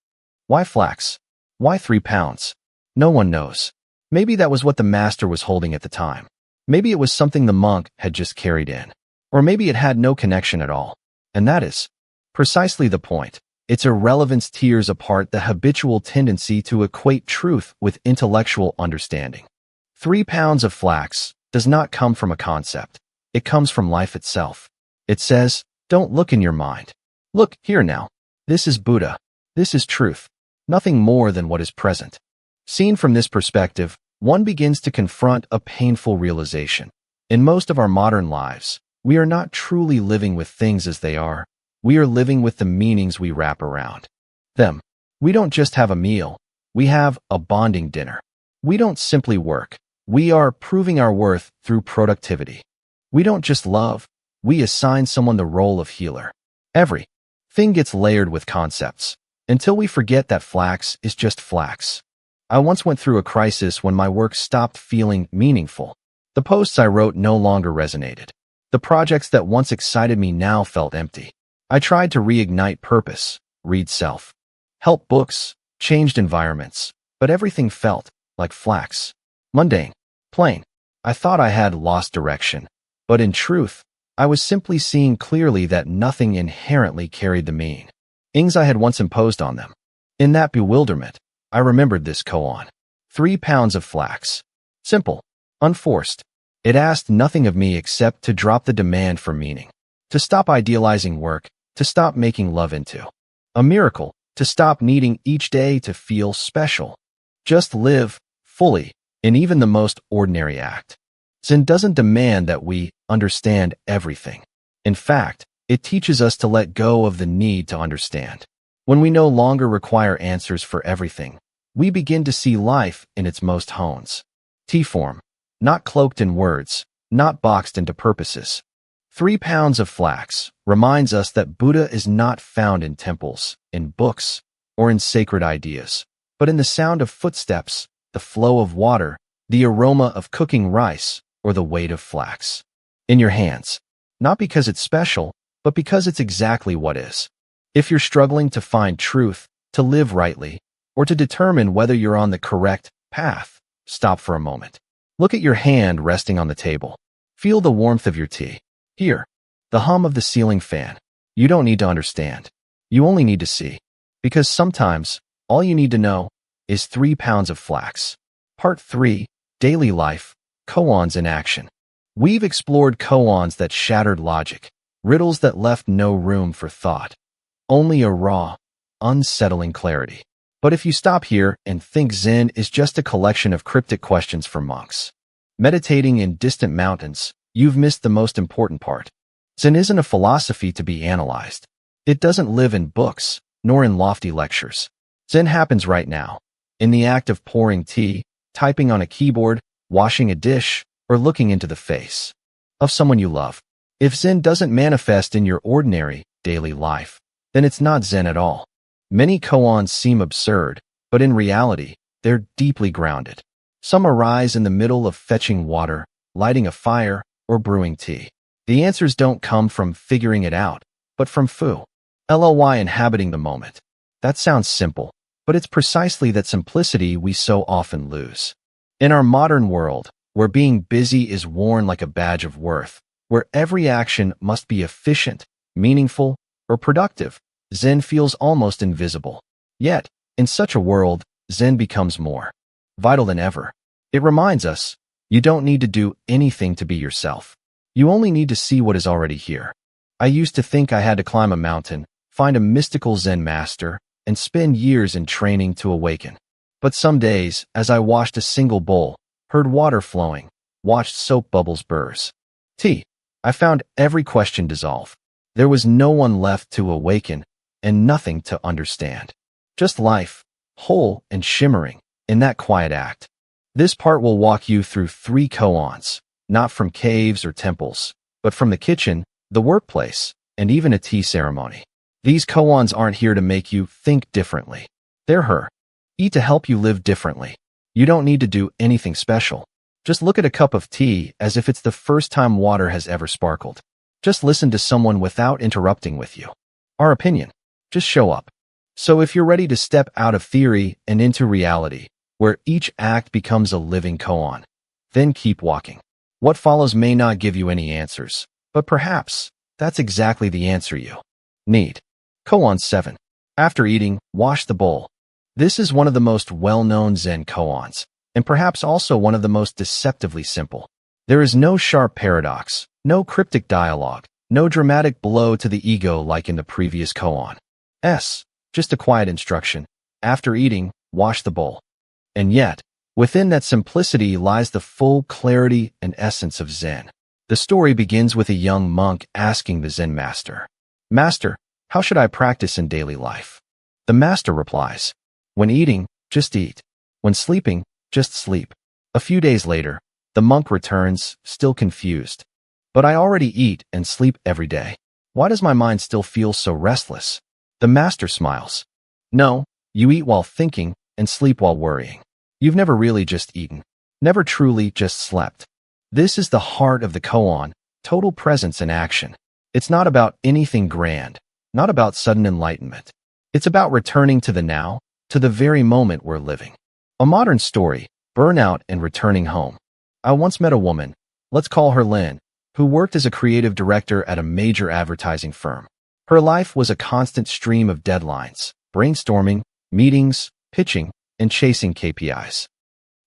Why flax? Why 3 pounds? No one knows. Maybe that was what the master was holding at the time. Maybe it was something the monk had just carried in. Or maybe it had no connection at all. And that is precisely the point. Its irrelevance tears apart the habitual tendency to equate truth with intellectual understanding. 3 pounds of flax does not come from a concept. It comes from life itself. It says, don't look in your mind. Look here now. This is Buddha. This is truth. Nothing more than what is present. Seen from this perspective, one begins to confront a painful realization. In most of our modern lives, we are not truly living with things as they are. We are living with the meanings we wrap around them. We don't just have a meal, we have a bonding dinner. We don't simply work, we are proving our worth through productivity. We don't just love, we assign someone the role of healer. Everything gets layered with concepts, until we forget that flax is just flax. I once went through a crisis when my work stopped feeling meaningful. The posts I wrote no longer resonated. The projects that once excited me now felt empty. I tried to reignite purpose, read self-help books, changed environments, but everything felt like flax. Mundane, plain. I thought I had lost direction, but in truth, I was simply seeing clearly that nothing inherently carried the meanings I had once imposed on them. In that bewilderment, I remembered this koan. 3 pounds of flax. Simple, unforced. It asked nothing of me except to drop the demand for meaning, to stop idealizing work, to stop making love into a miracle, to stop needing each day to feel special. Just live fully in even the most ordinary act. Zen doesn't demand that we understand everything. In fact, it teaches us to let go of the need to understand. When we no longer require answers for everything, we begin to see life in its most hones. T-form, not cloaked in words, not boxed into purposes. 3 pounds of flax reminds us that Buddha is not found in temples, in books, or in sacred ideas, but in the sound of footsteps, the flow of water, the aroma of cooking rice, or the weight of flax in your hands. Not because it's special, but because it's exactly what is. If you're struggling to find truth, to live rightly, or to determine whether you're on the correct path, stop for a moment. Look at your hand resting on the table. Feel the warmth of your tea. Hear the hum of the ceiling fan. You don't need to understand. You only need to see. Because sometimes, all you need to know is 3 pounds of flax. Part 3, Daily Life, Koans in Action. We've explored koans that shattered logic, riddles that left no room for thought. Only a raw, unsettling clarity. But if you stop here and think Zen is just a collection of cryptic questions for monks meditating in distant mountains, you've missed the most important part. Zen isn't a philosophy to be analyzed. It doesn't live in books, nor in lofty lectures. Zen happens right now, in the act of pouring tea, typing on a keyboard, washing a dish, or looking into the face of someone you love. If Zen doesn't manifest in your ordinary, daily life, then it's not Zen at all. Many koans seem absurd, but in reality, they're deeply grounded. Some arise in the middle of fetching water, lighting a fire, or brewing tea. The answers don't come from figuring it out, but from LLY inhabiting the moment. That sounds simple, but it's precisely that simplicity we so often lose. In our modern world, where being busy is worn like a badge of worth, where every action must be efficient, meaningful, or productive, Zen feels almost invisible. Yet, in such a world, Zen becomes more vital than ever. It reminds us, you don't need to do anything to be yourself. You only need to see what is already here. I used to think I had to climb a mountain, find a mystical Zen master, and spend years in training to awaken. But some days, as I washed a single bowl, heard water flowing, watched soap bubbles burst, I found every question dissolve. There was no one left to awaken, and nothing to understand. Just life, whole and shimmering, in that quiet act. This part will walk you through 3 koans, not from caves or temples, but from the kitchen, the workplace, and even a tea ceremony. These koans aren't here to make you think differently. They're here to help you live differently. You don't need to do anything special. Just look at a cup of tea as if it's the first time water has ever sparkled. Just listen to someone without interrupting with you. Our opinion. Just show up. So if you're ready to step out of theory and into reality, where each act becomes a living koan, then keep walking. What follows may not give you any answers, but perhaps that's exactly the answer you need. Koan 7. After eating, wash the bowl. This is one of the most well-known Zen koans, and perhaps also one of the most deceptively simple. There is no sharp paradox, no cryptic dialogue, no dramatic blow to the ego like in the previous koan. Just a quiet instruction. After eating, wash the bowl. And yet, within that simplicity lies the full clarity and essence of Zen. The story begins with a young monk asking the Zen master, "Master, How should I practice in daily life? The master replies, when eating, just eat. When sleeping, just sleep. A few days later, the monk returns, still confused. But I already eat and sleep every day. Why does my mind still feel so restless? The master smiles. No, you eat while thinking and sleep while worrying. You've never really just eaten. Never truly just slept. This is the heart of the koan, total presence in action. It's not about anything grand, not about sudden enlightenment. It's about returning to the now, to the very moment we're living. A modern story, burnout and returning home. I once met a woman, let's call her Lynn, who worked as a creative director at a major advertising firm. Her life was a constant stream of deadlines, brainstorming, meetings, pitching, and chasing KPIs.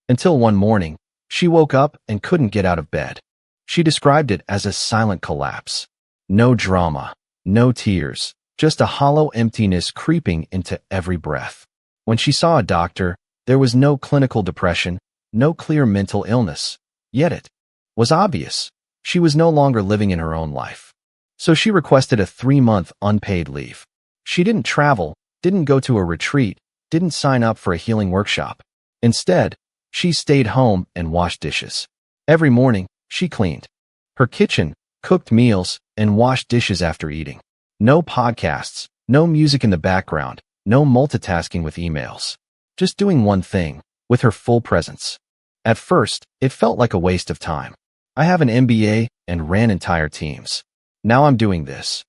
Until one morning, she woke up and couldn't get out of bed. She described it as a silent collapse. No drama, no tears, just a hollow emptiness creeping into every breath. When she saw a doctor, there was no clinical depression, no clear mental illness. Yet it was obvious. She was no longer living in her own life. So she requested a 3-month unpaid leave. She didn't travel, didn't go to a retreat, didn't sign up for a healing workshop. Instead, she stayed home and washed dishes. Every morning, she cleaned her kitchen, cooked meals, and washed dishes after eating. No podcasts, no music in the background, no multitasking with emails. Just doing one thing, with her full presence. At first, it felt like a waste of time. I have an MBA and ran entire teams. Now I'm doing this.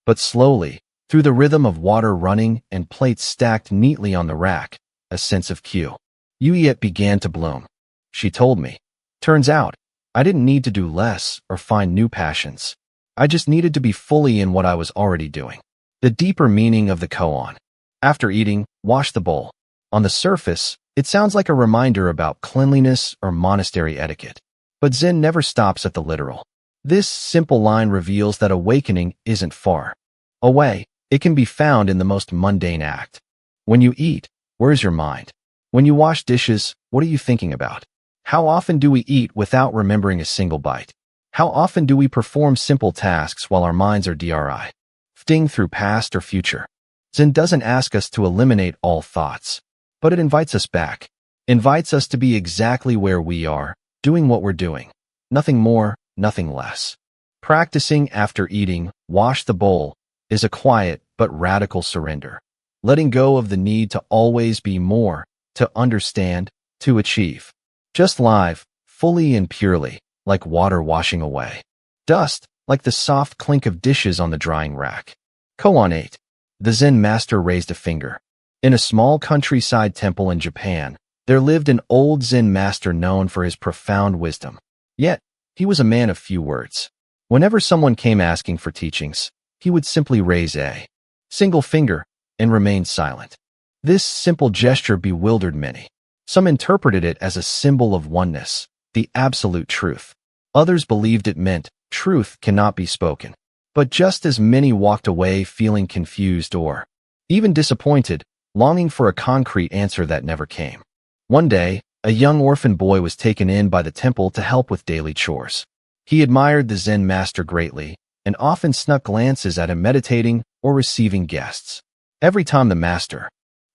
But slowly, through the rhythm of water running and plates stacked neatly on the rack, a sense of quiet began to bloom. She told me. Turns out, I didn't need to do less or find new passions. I just needed to be fully in what I was already doing. The deeper meaning of the koan. After eating, wash the bowl. On the surface, it sounds like a reminder about cleanliness or monastery etiquette. But Zen never stops at the literal. This simple line reveals that awakening isn't far away. It can be found in the most mundane act. When you eat, where's your mind? When you wash dishes, what are you thinking about? How often do we eat without remembering a single bite? How often do we perform simple tasks while our minds are drifting through past or future? Zen doesn't ask us to eliminate all thoughts, but it invites us back, invites us to be exactly where we are, doing what we're doing. Nothing more, nothing less. Practicing after eating, wash the bowl, is a quiet but radical surrender. Letting go of the need to always be more, to understand, to achieve. Just live, fully and purely, like water washing away dust, like the soft clink of dishes on the drying rack. Koan 8. The Zen master raised a finger. In a small countryside temple in Japan, there lived an old Zen master known for his profound wisdom. Yet, he was a man of few words. Whenever someone came asking for teachings, he would simply raise a single finger and remain silent. This simple gesture bewildered many. Some interpreted it as a symbol of oneness, the absolute truth. Others believed it meant truth cannot be spoken. But just as many walked away feeling confused or even disappointed, longing for a concrete answer that never came. One day, a young orphan boy was taken in by the temple to help with daily chores. He admired the Zen master greatly and often snuck glances at him meditating or receiving guests. Every time the master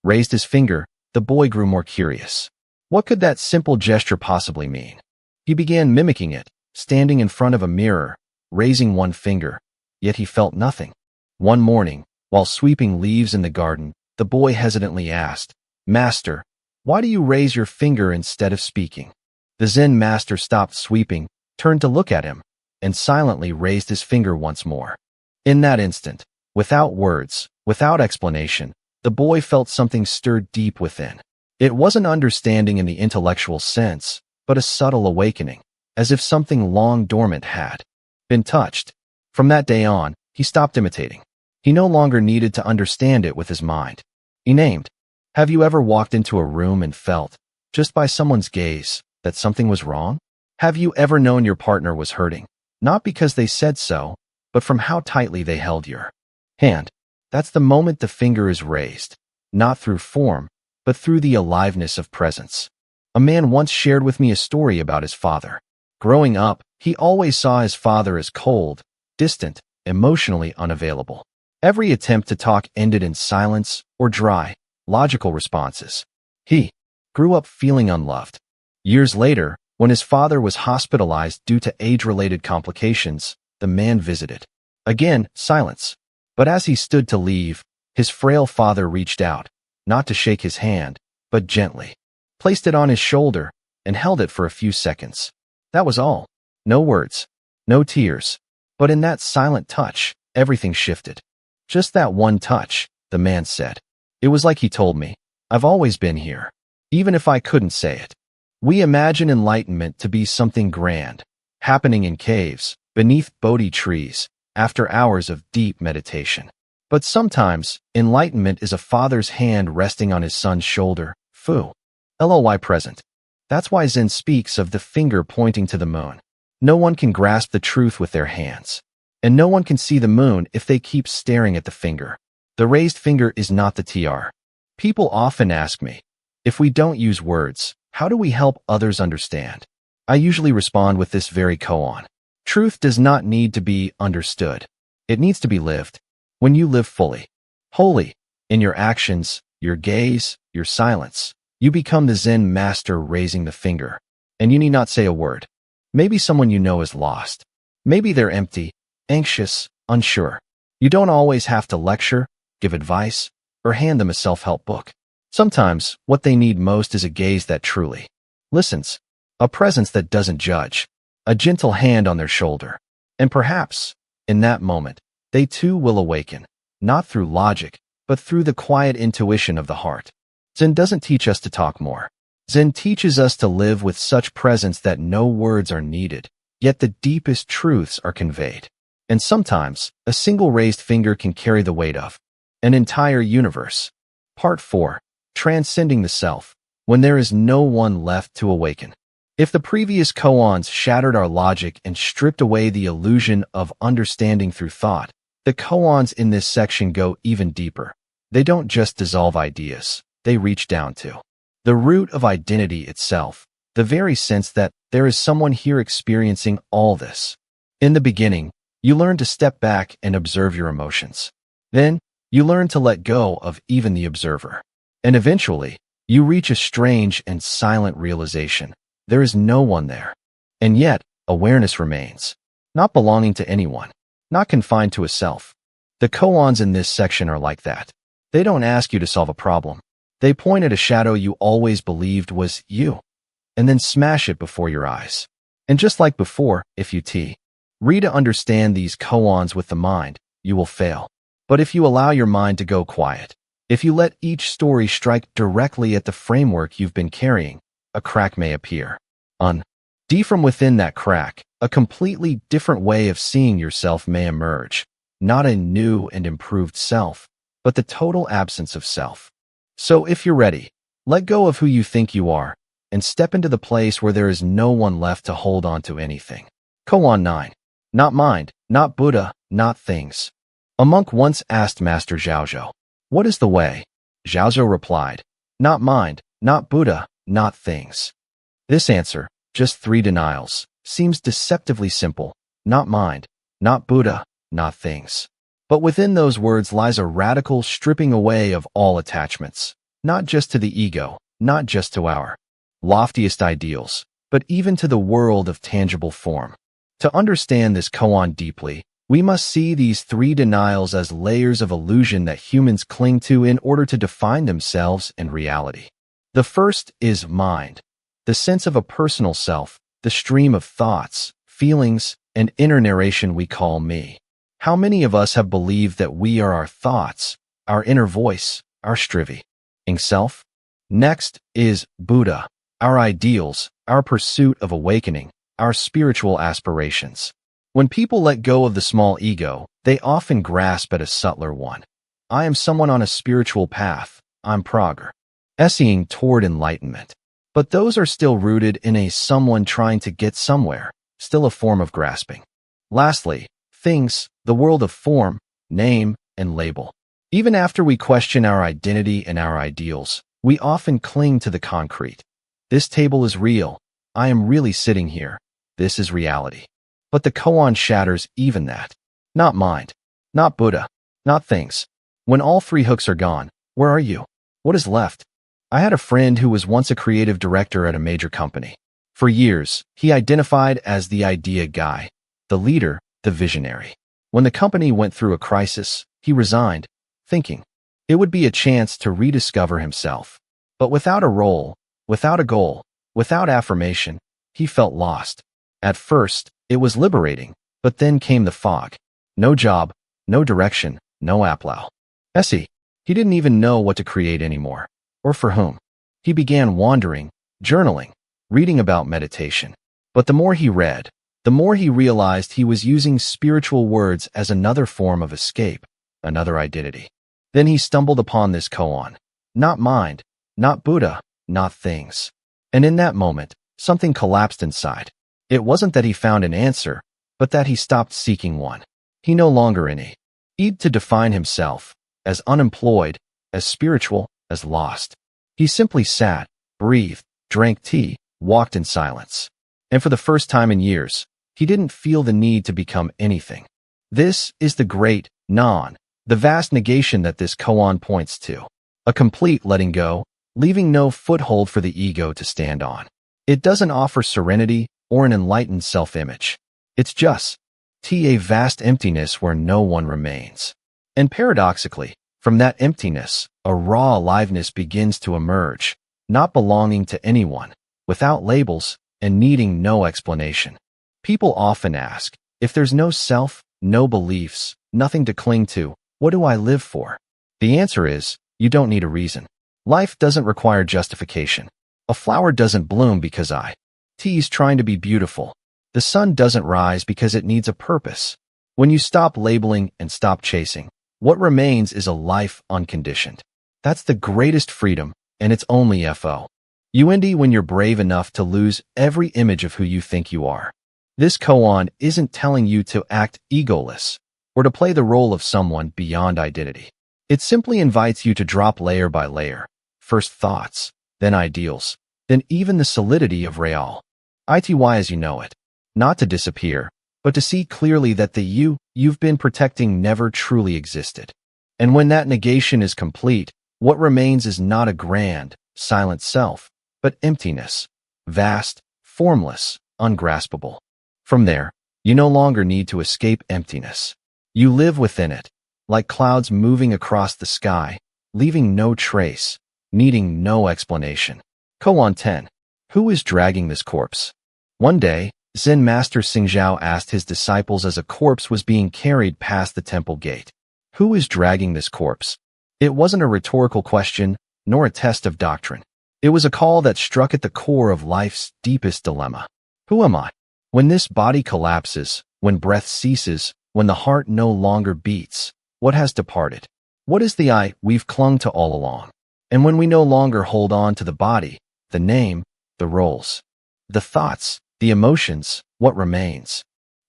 raised his finger, the boy grew more curious. What could that simple gesture possibly mean? He began mimicking it, standing in front of a mirror, raising one finger, yet he felt nothing. One morning, while sweeping leaves in the garden, the boy hesitantly asked, "Master, why do you raise your finger instead of speaking?" The Zen master stopped sweeping, turned to look at him, and silently raised his finger once more. In that instant, without words, without explanation, the boy felt something stir deep within. It wasn't understanding in the intellectual sense, but a subtle awakening, as if something long dormant had been touched. From that day on, he stopped imitating. He no longer needed to understand it with his mind. He named. Have you ever walked into a room and felt, just by someone's gaze, that something was wrong? Have you ever known your partner was hurting, not because they said so, but from how tightly they held your hand? That's the moment the finger is raised, not through form, but through the aliveness of presence. A man once shared with me a story about his father. Growing up, he always saw his father as cold, distant, emotionally unavailable. Every attempt to talk ended in silence or dry, logical responses. He grew up feeling unloved. Years later, when his father was hospitalized due to age-related complications, the man visited. Again, silence. But as he stood to leave, his frail father reached out, not to shake his hand, but gently, placed it on his shoulder, and held it for a few seconds. That was all. No words, no tears. But in that silent touch, everything shifted. Just that one touch, the man said. It was like he told me, I've always been here, even if I couldn't say it. We imagine enlightenment to be something grand, happening in caves, beneath Bodhi trees, after hours of deep meditation. But sometimes, enlightenment is a father's hand resting on his son's shoulder, Fu. LOY present. That's why Zen speaks of the finger pointing to the moon. No one can grasp the truth with their hands. And no one can see the moon if they keep staring at the finger. The raised finger is not the TR. People often ask me, if we don't use words, how do we help others understand? I usually respond with this very koan. Truth does not need to be understood. It needs to be lived. When you live fully, wholly, in your actions, your gaze, your silence, you become the Zen master raising the finger. And you need not say a word. Maybe someone you know is lost. Maybe they're empty, anxious, unsure. You don't always have to lecture, give advice, or hand them a self-help book. Sometimes, what they need most is a gaze that truly listens, a presence that doesn't judge, a gentle hand on their shoulder. And perhaps, in that moment, they too will awaken, not through logic, but through the quiet intuition of the heart. Zen doesn't teach us to talk more. Zen teaches us to live with such presence that no words are needed, yet the deepest truths are conveyed. And sometimes, a single raised finger can carry the weight of an entire universe. Part 4. Transcending the Self, when there is no one left to awaken. If the previous koans shattered our logic and stripped away the illusion of understanding through thought, the koans in this section go even deeper. They don't just dissolve ideas, they reach down to the root of identity itself, the very sense that there is someone here experiencing all this. In the beginning, you learn to step back and observe your emotions. Then, you learn to let go of even the observer. And eventually, you reach a strange and silent realization. There is no one there. And yet, awareness remains, not belonging to anyone, not confined to a self. The koans in this section are like that. They don't ask you to solve a problem. They point at a shadow you always believed was you, and then smash it before your eyes. And just like before, if you read to understand these koans with the mind, you will fail. But if you allow your mind to go quiet, if you let each story strike directly at the framework you've been carrying, a crack may appear. Deep from within that crack, a completely different way of seeing yourself may emerge. Not a new and improved self, but the total absence of self. So if you're ready, let go of who you think you are, and step into the place where there is no one left to hold on to anything. Koan 9. Not mind, not Buddha, not things. A monk once asked Master Zhaozhou, "What is the way?" Zhaozhou replied, "Not mind, not Buddha, not things." This answer, just 3 denials, seems deceptively simple. Not mind, not Buddha, not things. But within those words lies a radical stripping away of all attachments, not just to the ego, not just to our loftiest ideals, but even to the world of tangible form. To understand this koan deeply, we must see these 3 denials as layers of illusion that humans cling to in order to define themselves in reality. The first is mind, the sense of a personal self, the stream of thoughts, feelings, and inner narration we call me. How many of us have believed that we are our thoughts, our inner voice, our striving self? Next is Buddha, our ideals, our pursuit of awakening, our spiritual aspirations. When people let go of the small ego, they often grasp at a subtler one. I am someone on a spiritual path. I'm progressing toward enlightenment. But those are still rooted in a someone trying to get somewhere, still a form of grasping. Lastly, things, the world of form, name, and label. Even after we question our identity and our ideals, we often cling to the concrete. This table is real. I am really sitting here. This is reality. But the koan shatters even that. Not mind, not Buddha, not things. When all three hooks are gone, where are you? What is left? I had a friend who was once a creative director at a major company. For years, he identified as the idea guy, the leader, the visionary. When the company went through a crisis, he resigned, thinking it would be a chance to rediscover himself. But without a role, without a goal, without affirmation, he felt lost. At first, it was liberating, but then came the fog. No job, no direction, no applaud. He didn't even know what to create anymore, or for whom. He began wandering, journaling, reading about meditation. But the more he read, the more he realized he was using spiritual words as another form of escape, another identity. Then he stumbled upon this koan. Not mind, not Buddha, not things. And in that moment, something collapsed inside. It wasn't that he found an answer, but that he stopped seeking one. He no longer needed to define himself as unemployed, as spiritual, as lost. He simply sat, breathed, drank tea, walked in silence. And for the first time in years, he didn't feel the need to become anything. This is the great non, the vast negation that this koan points to. A complete letting go, leaving no foothold for the ego to stand on. It doesn't offer serenity or an enlightened self-image. It's just a vast emptiness where no one remains. And paradoxically, from that emptiness, a raw aliveness begins to emerge, not belonging to anyone, without labels, and needing no explanation. People often ask, if there's no self, no beliefs, nothing to cling to, what do I live for? The answer is, you don't need a reason. Life doesn't require justification. A flower doesn't bloom because tea's trying to be beautiful. The sun doesn't rise because it needs a purpose. When you stop labeling and stop chasing, what remains is a life unconditioned. That's the greatest freedom, and it's only when you're brave enough to lose every image of who you think you are. This koan isn't telling you to act egoless or to play the role of someone beyond identity. It simply invites you to drop layer by layer, first thoughts, then ideals, then even the solidity of real. As you know it. Not to disappear, but to see clearly that the you've been protecting never truly existed. And when that negation is complete, what remains is not a grand, silent self, but emptiness, vast, formless, ungraspable. From there, you no longer need to escape emptiness. You live within it, like clouds moving across the sky, leaving no trace, needing no explanation. Koan 10. Who is dragging this corpse? One day, Zen Master Xingzhao asked his disciples as a corpse was being carried past the temple gate. Who is dragging this corpse? It wasn't a rhetorical question, nor a test of doctrine. It was a call that struck at the core of life's deepest dilemma. Who am I? When this body collapses, when breath ceases, when the heart no longer beats, what has departed? What is the I we've clung to all along? And when we no longer hold on to the body, the name, the roles, the thoughts, the emotions, what remains?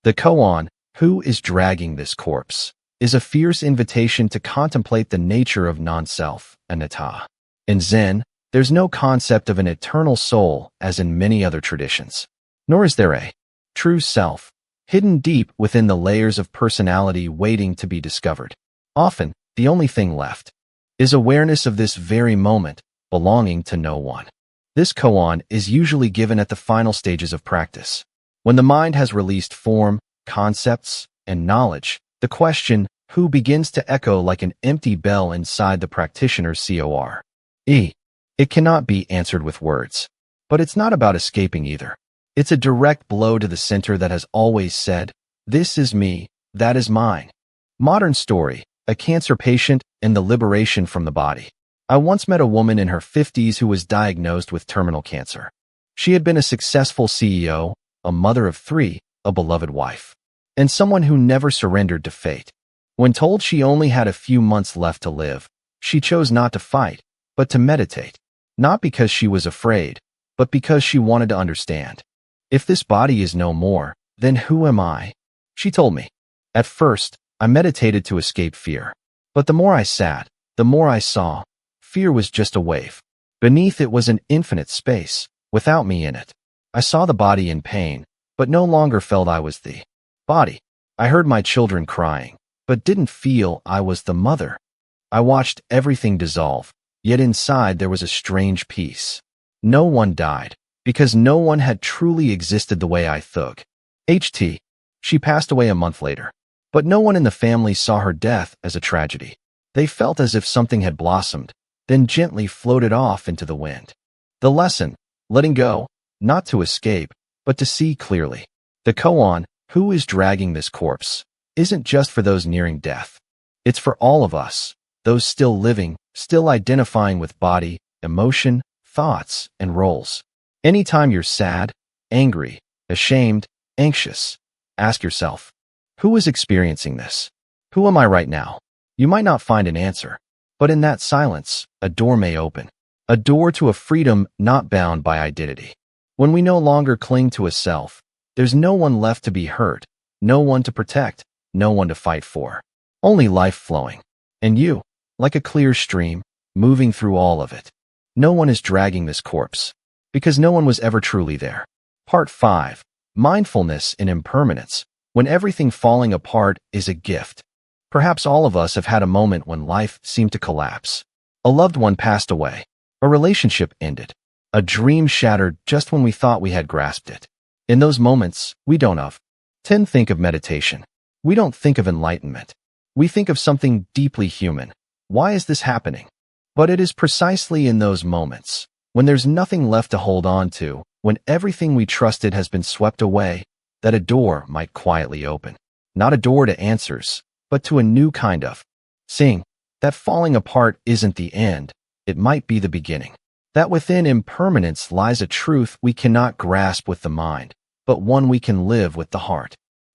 The koan, who is dragging this corpse, is a fierce invitation to contemplate the nature of non-self, anatta. In Zen, there's no concept of an eternal soul as in many other traditions. Nor is there a true self, hidden deep within the layers of personality waiting to be discovered. Often, the only thing left is awareness of this very moment, belonging to no one. This koan is usually given at the final stages of practice. When the mind has released form, concepts, and knowledge, the question, who, begins to echo like an empty bell inside the practitioner's core. It cannot be answered with words. But it's not about escaping either. It's a direct blow to the center that has always said, this is me, that is mine. Modern story, a cancer patient and the liberation from the body. I once met a woman in her 50s who was diagnosed with terminal cancer. She had been a successful CEO, a mother of 3, a beloved wife, and someone who never surrendered to fate. When told she only had a few months left to live, she chose not to fight, but to meditate. Not because she was afraid, but because she wanted to understand. If this body is no more, then who am I? She told me. At first, I meditated to escape fear. But the more I sat, the more I saw, fear was just a wave. Beneath it was an infinite space, without me in it. I saw the body in pain, but no longer felt I was the body. I heard my children crying, but didn't feel I was the mother. I watched everything dissolve, yet inside there was a strange peace. No one died, because no one had truly existed the way I thought. She passed away a month later, but no one in the family saw her death as a tragedy. They felt as if something had blossomed, then gently floated off into the wind. The lesson: letting go, not to escape, but to see clearly. The koan, who is dragging this corpse, isn't just for those nearing death. It's for all of us, those still living, still identifying with body, emotion, thoughts, and roles. Anytime you're sad, angry, ashamed, anxious, ask yourself, who is experiencing this? Who am I right now? You might not find an answer, but in that silence, a door may open. A door to a freedom not bound by identity. When we no longer cling to a self, there's no one left to be hurt, no one to protect, no one to fight for. Only life flowing. And you, like a clear stream, moving through all of it. No one is dragging this corpse, because no one was ever truly there. Part 5. Mindfulness in Impermanence. When everything falling apart is a gift. Perhaps all of us have had a moment when life seemed to collapse. A loved one passed away. A relationship ended. A dream shattered just when we thought we had grasped it. In those moments, we don't think of meditation. We don't think of enlightenment. We think of something deeply human. Why is this happening? But it is precisely in those moments, when there's nothing left to hold on to, when everything we trusted has been swept away, that a door might quietly open. Not a door to answers, but to a new kind of seeing. That falling apart isn't the end, it might be the beginning. That within impermanence lies a truth we cannot grasp with the mind, but one we can live with the heart.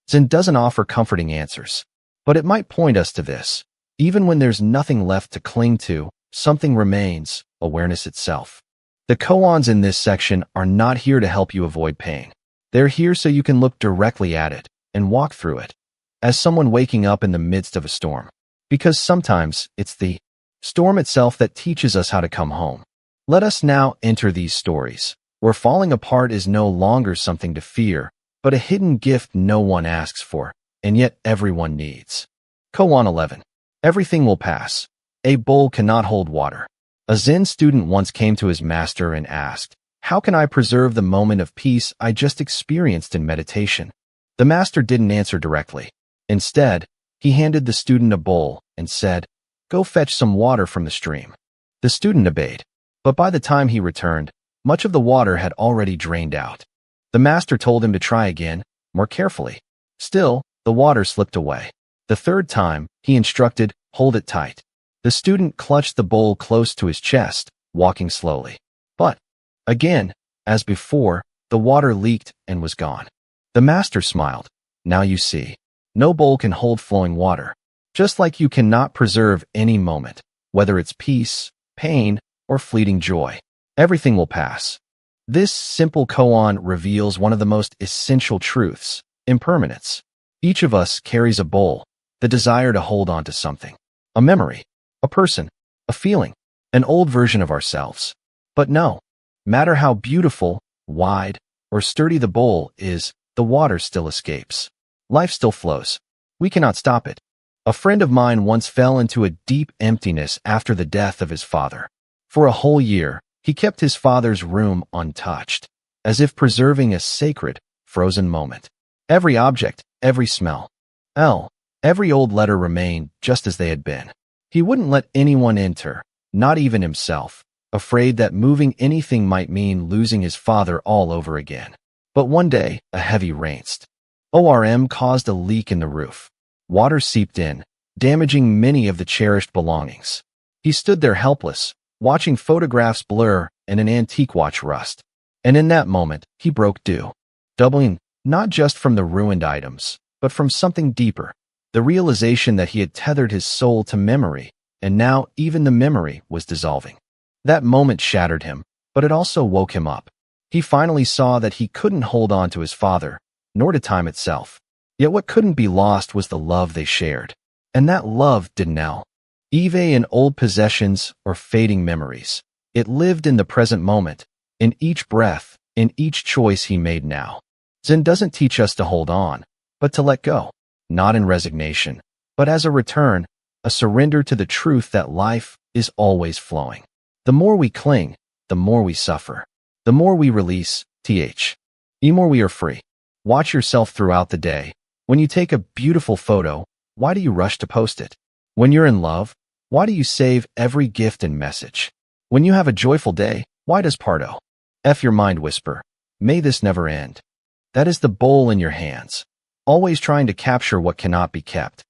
Zen doesn't offer comforting answers, but it might point us to this. Even when there's nothing left to cling to, something remains: awareness itself. The koans in this section are not here to help you avoid pain. They're here so you can look directly at it and walk through it, as someone waking up in the midst of a storm. Because sometimes it's the storm itself that teaches us how to come home. Let us now enter these stories, where falling apart is no longer something to fear, but a hidden gift no one asks for, and yet everyone needs. Koan 11. Everything will pass. A bowl cannot hold water. A Zen student once came to his master and asked, "How can I preserve the moment of peace I just experienced in meditation?" The master didn't answer directly. Instead, he handed the student a bowl and said, "Go fetch some water from the stream." The student obeyed. But by the time he returned, much of the water had already drained out. The master told him to try again, more carefully. Still, the water slipped away. The third time, he instructed, "Hold it tight." The student clutched the bowl close to his chest, walking slowly. But, again, as before, the water leaked and was gone. The master smiled. "Now you see. No bowl can hold flowing water. Just like you cannot preserve any moment, whether it's peace, pain, or fleeting joy. Everything will pass." This simple koan reveals one of the most essential truths: impermanence. Each of us carries a bowl, the desire to hold on to something. A memory, a person, a feeling, an old version of ourselves. But no matter how beautiful, wide, or sturdy the bowl is, the water still escapes. Life still flows. We cannot stop it. A friend of mine once fell into a deep emptiness after the death of his father. For a whole year, he kept his father's room untouched, as if preserving a sacred, frozen moment. Every object, every smell, every old letter remained just as they had been. He wouldn't let anyone enter, not even himself, afraid that moving anything might mean losing his father all over again. But one day, a heavy rain caused a leak in the roof. Water seeped in, damaging many of the cherished belongings. He stood there helpless, watching photographs blur and an antique watch rust. And in that moment, he broke doubling, not just from the ruined items, but from something deeper, the realization that he had tethered his soul to memory, and now even the memory was dissolving. That moment shattered him, but it also woke him up. He finally saw that he couldn't hold on to his father, nor to time itself. Yet what couldn't be lost was the love they shared. And that love didn't in old possessions or fading memories. It lived in the present moment, in each breath, in each choice he made now. Zen doesn't teach us to hold on, but to let go, not in resignation, but as a return, a surrender to the truth that life is always flowing. The more we cling, the more we suffer. The more we release, the more we are free. Watch yourself throughout the day. When you take a beautiful photo, why do you rush to post it? When you're in love, why do you save every gift and message? When you have a joyful day, why does pardo? F your mind whisper, may this never end. That is the bowl in your hands, always trying to capture what cannot be kept.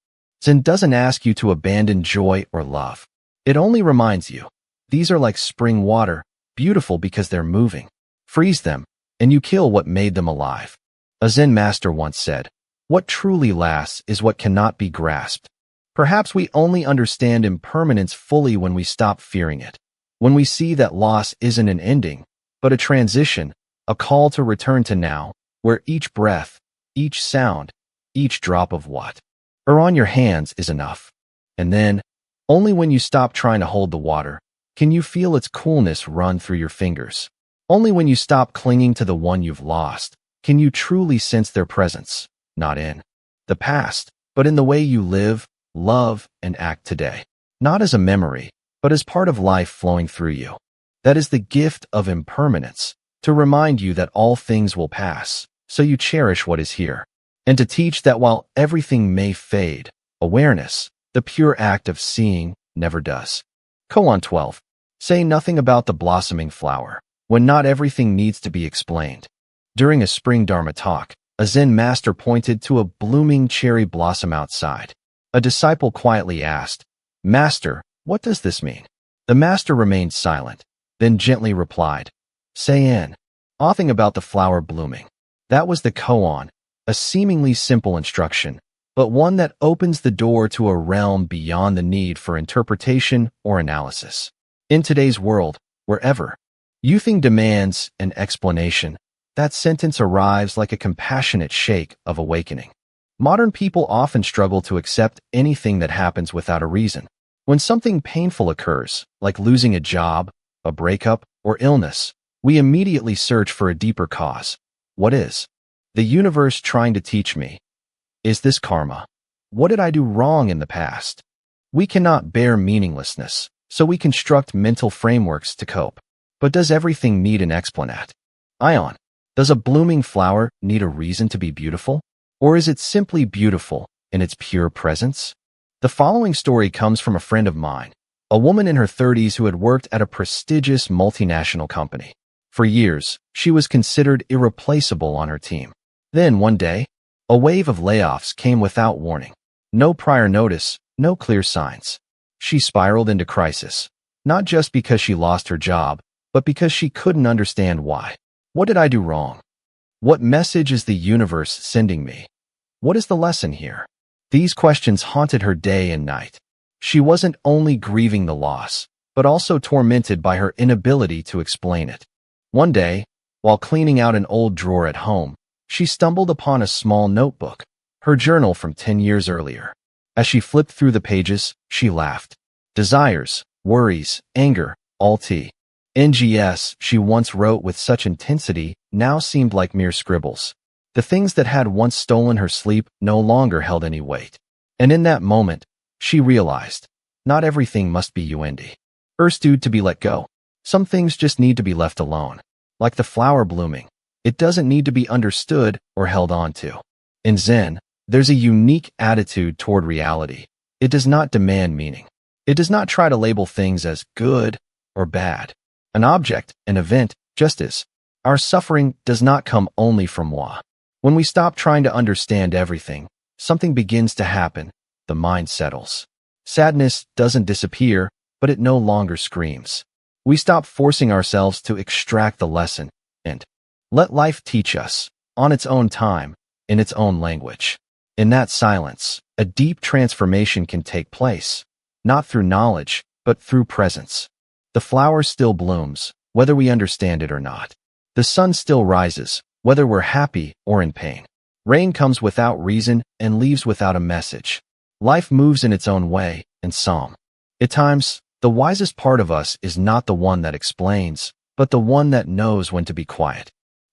Zen doesn't ask you to abandon joy or love. It only reminds you, these are like spring water, beautiful because they're moving. Freeze them, and you kill what made them alive. A Zen master once said, what truly lasts is what cannot be grasped. Perhaps we only understand impermanence fully when we stop fearing it. When we see that loss isn't an ending, but a transition, a call to return to now, where each breath, each sound, each drop of what are on your hands is enough. And then, only when you stop trying to hold the water, can you feel its coolness run through your fingers. Only when you stop clinging to the one you've lost, can you truly sense their presence, not in the past, but in the way you live, love, and act today. Not as a memory, but as part of life flowing through you. That is the gift of impermanence, to remind you that all things will pass, so you cherish what is here. And to teach that while everything may fade, awareness, the pure act of seeing, never does. Koan 12. Say nothing about the blossoming flower, when not everything needs to be explained. During a spring Dharma talk, a Zen master pointed to a blooming cherry blossom outside. A disciple quietly asked, Master, what does this mean? The master remained silent, then gently replied, Say nothing about the flower blooming. That was the koan, a seemingly simple instruction, but one that opens the door to a realm beyond the need for interpretation or analysis. In today's world, wherever youthing demands an explanation, that sentence arrives like a compassionate shake of awakening. Modern people often struggle to accept anything that happens without a reason. When something painful occurs, like losing a job, a breakup, or illness, we immediately search for a deeper cause. What is the universe trying to teach me? Is this karma? What did I do wrong in the past? We cannot bear meaninglessness, so we construct mental frameworks to cope. But does everything need an explanation? Ion, does a blooming flower need a reason to be beautiful? Or is it simply beautiful in its pure presence? The following story comes from a friend of mine, a woman in her 30s who had worked at a prestigious multinational company. For years, she was considered irreplaceable on her team. Then, one day, a wave of layoffs came without warning. No prior notice, no clear signs. She spiraled into crisis, not just because she lost her job, but because she couldn't understand why. What did I do wrong? What message is the universe sending me? What is the lesson here? These questions haunted her day and night. She wasn't only grieving the loss, but also tormented by her inability to explain it. One day, while cleaning out an old drawer at home, she stumbled upon a small notebook, her journal from 10 years earlier. As she flipped through the pages, she laughed. Desires, worries, anger, all NGS she once wrote with such intensity now seemed like mere scribbles. The things that had once stolen her sleep no longer held any weight. And in that moment, she realized, not everything must be understood to be let go. Some things just need to be left alone. Like the flower blooming, it doesn't need to be understood or held on to. In Zen, there's a unique attitude toward reality. It does not demand meaning. It does not try to label things as good or bad. An object, an event, just is. Our suffering does not come only from moi. When we stop trying to understand everything, something begins to happen. The mind settles. Sadness doesn't disappear, but it no longer screams. We stop forcing ourselves to extract the lesson and let life teach us, on its own time, in its own language. In that silence, a deep transformation can take place, not through knowledge, but through presence. The flower still blooms, whether we understand it or not. The sun still rises, whether we're happy or in pain. Rain comes without reason and leaves without a message. Life moves in its own way, and some. At times, the wisest part of us is not the one that explains, but the one that knows when to be quiet.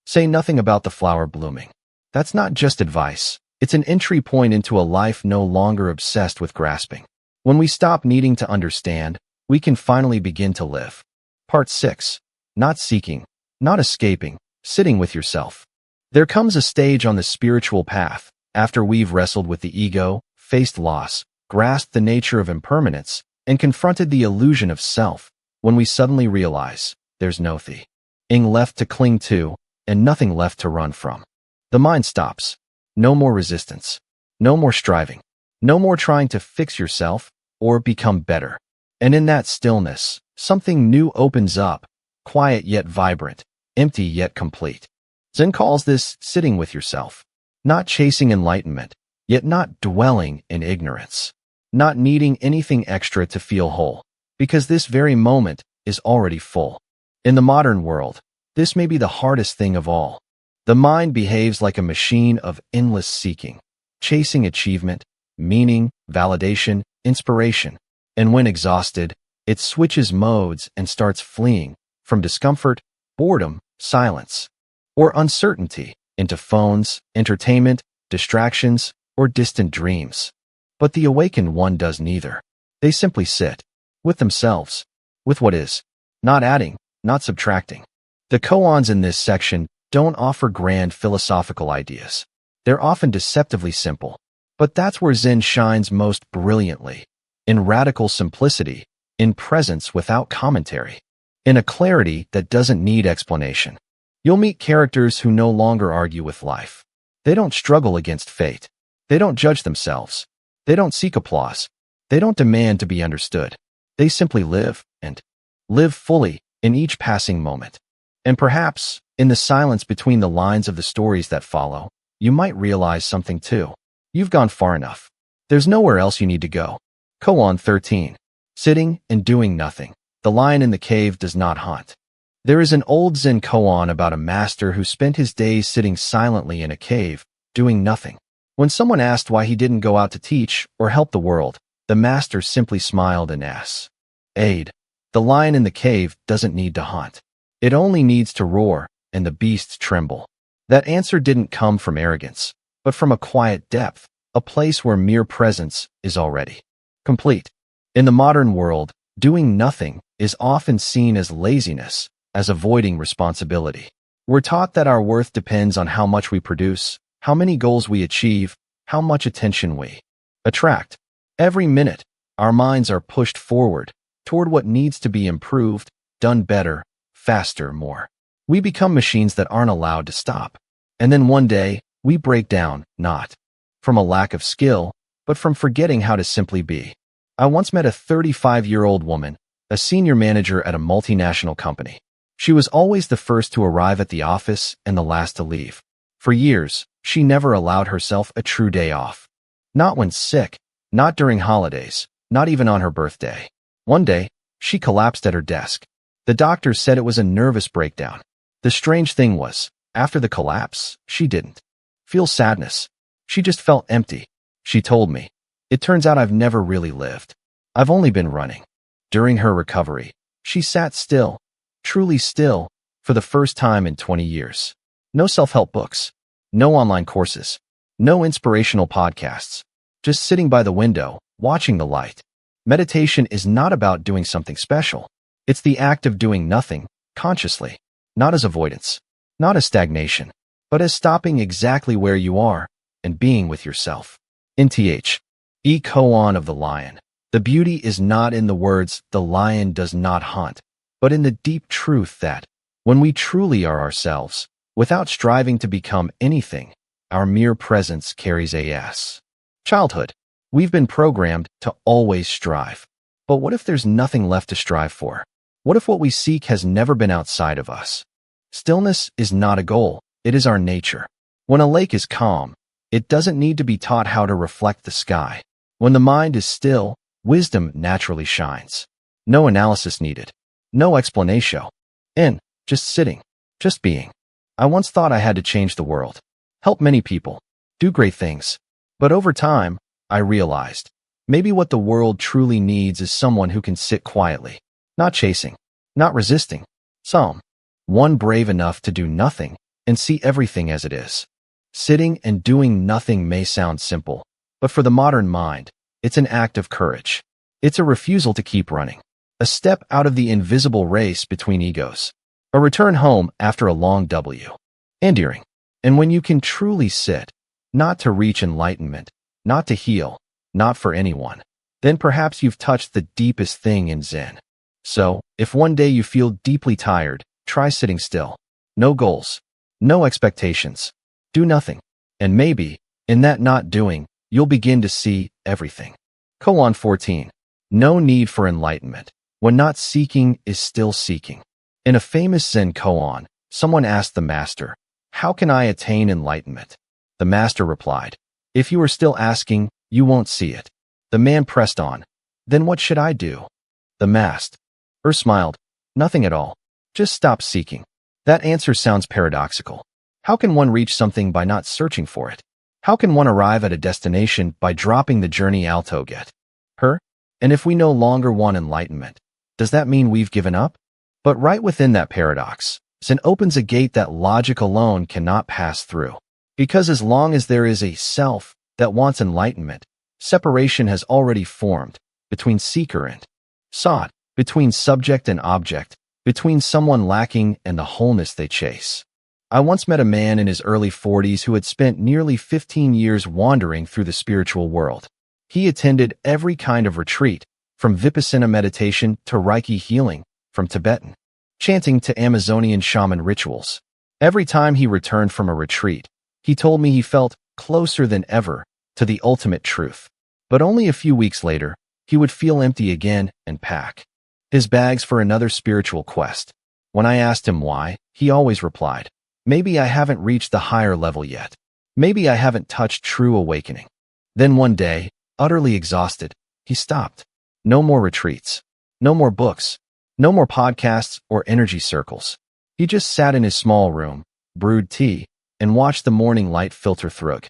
Say nothing about the flower blooming. That's not just advice, It's an entry point into a life no longer obsessed with grasping. When we stop needing to understand, we can finally begin to live. Part 6. Not seeking, not escaping, sitting with yourself. There comes a stage on the spiritual path, after we've wrestled with the ego, faced loss, grasped the nature of impermanence, and confronted the illusion of self, when we suddenly realize there's no thing left to cling to and nothing left to run from. The mind stops. No more resistance. No more striving. No more trying to fix yourself or become better. And in that stillness, something new opens up, quiet yet vibrant, empty yet complete. Zen calls this sitting with yourself, not chasing enlightenment, yet not dwelling in ignorance, not needing anything extra to feel whole, because this very moment is already full. In the modern world, this may be the hardest thing of all. The mind behaves like a machine of endless seeking, chasing achievement, meaning, validation, inspiration, and when exhausted, it switches modes and starts fleeing from discomfort, boredom, silence, or uncertainty into phones, entertainment, distractions, or distant dreams. But the awakened one does neither. They simply sit with themselves, with what is, not adding, not subtracting. The koans in this section don't offer grand philosophical ideas. They're often deceptively simple. But that's where Zen shines most brilliantly, in radical simplicity, in presence without commentary, in a clarity that doesn't need explanation. You'll meet characters who no longer argue with life. They don't struggle against fate. They don't judge themselves. They don't seek applause. They don't demand to be understood. They simply live, and live fully, in each passing moment. And perhaps, in the silence between the lines of the stories that follow, you might realize something too. You've gone far enough. There's nowhere else you need to go. Koan 13. Sitting and doing nothing. The lion in the cave does not hunt. There is an old Zen koan about a master who spent his days sitting silently in a cave, doing nothing. When someone asked why he didn't go out to teach or help the world, the master simply smiled and asked, "Aid. The lion in the cave doesn't need to hunt. It only needs to roar, and the beasts tremble." That answer didn't come from arrogance, but from a quiet depth, a place where mere presence is already complete. In the modern world, doing nothing is often seen as laziness, as avoiding responsibility. We're taught that our worth depends on how much we produce, how many goals we achieve, how much attention we attract. Every minute, our minds are pushed forward, toward what needs to be improved, done better, faster, more. We become machines that aren't allowed to stop. And then one day, we break down, not from a lack of skill, but from forgetting how to simply be. I once met a 35-year-old woman, a senior manager at a multinational company. She was always the first to arrive at the office and the last to leave. For years, she never allowed herself a true day off. Not when sick, not during holidays, not even on her birthday. One day, she collapsed at her desk. The doctor said it was a nervous breakdown. The strange thing was, after the collapse, she didn't feel sadness. She just felt empty. She told me, "It turns out I've never really lived. I've only been running." During her recovery, she sat still, truly still, for the first time in 20 years. No self-help books, no online courses, no inspirational podcasts, just sitting by the window, watching the light. Meditation is not about doing something special. It's the act of doing nothing, consciously, not as avoidance, not as stagnation, but as stopping exactly where you are and being with yourself. NTH. E. Koan of the Lion. The beauty is not in the words, "the lion does not hunt," but in the deep truth that, when we truly are ourselves, without striving to become anything, our mere presence carries as. Childhood. We've been programmed to always strive. But what if there's nothing left to strive for? What if what we seek has never been outside of us? Stillness is not a goal, it is our nature. When a lake is calm, it doesn't need to be taught how to reflect the sky. When the mind is still, wisdom naturally shines. No analysis needed. No explanation. And just sitting. Just being. I once thought I had to change the world. Help many people. Do great things. But over time, I realized, maybe what the world truly needs is someone who can sit quietly. Not chasing. Not resisting. One brave enough to do nothing and see everything as it is. Sitting and doing nothing may sound simple, but for the modern mind, it's an act of courage. It's a refusal to keep running, a step out of the invisible race between egos, a return home after a long W. Endearing. And when you can truly sit, not to reach enlightenment, not to heal, not for anyone, then perhaps you've touched the deepest thing in Zen. So, if one day you feel deeply tired, try sitting still. No goals, no expectations. Do nothing. And maybe, in that not doing, you'll begin to see everything. Koan 14. No need for enlightenment. When not seeking is still seeking. In a famous Zen Koan, someone asked the master, "How can I attain enlightenment?" The master replied, "If you are still asking, you won't see it." The man pressed on, "Then what should I do?" The master smiled, "Nothing at all. Just stop seeking." That answer sounds paradoxical. How can one reach something by not searching for it? How can one arrive at a destination by dropping the journey altogether? And if we no longer want enlightenment, does that mean we've given up? But right within that paradox, Zen opens a gate that logic alone cannot pass through. Because as long as there is a self that wants enlightenment, separation has already formed between seeker and sought, between subject and object, between someone lacking and the wholeness they chase. I once met a man in his early 40s who had spent nearly 15 years wandering through the spiritual world. He attended every kind of retreat, from Vipassana meditation to Reiki healing, from Tibetan chanting to Amazonian shaman rituals. Every time he returned from a retreat, he told me he felt closer than ever to the ultimate truth. But only a few weeks later, he would feel empty again and pack his bags for another spiritual quest. When I asked him why, he always replied, "Maybe I haven't reached the higher level yet. Maybe I haven't touched true awakening." Then one day, utterly exhausted, he stopped. No more retreats. No more books. No more podcasts or energy circles. He just sat in his small room, brewed tea, and watched the morning light filter through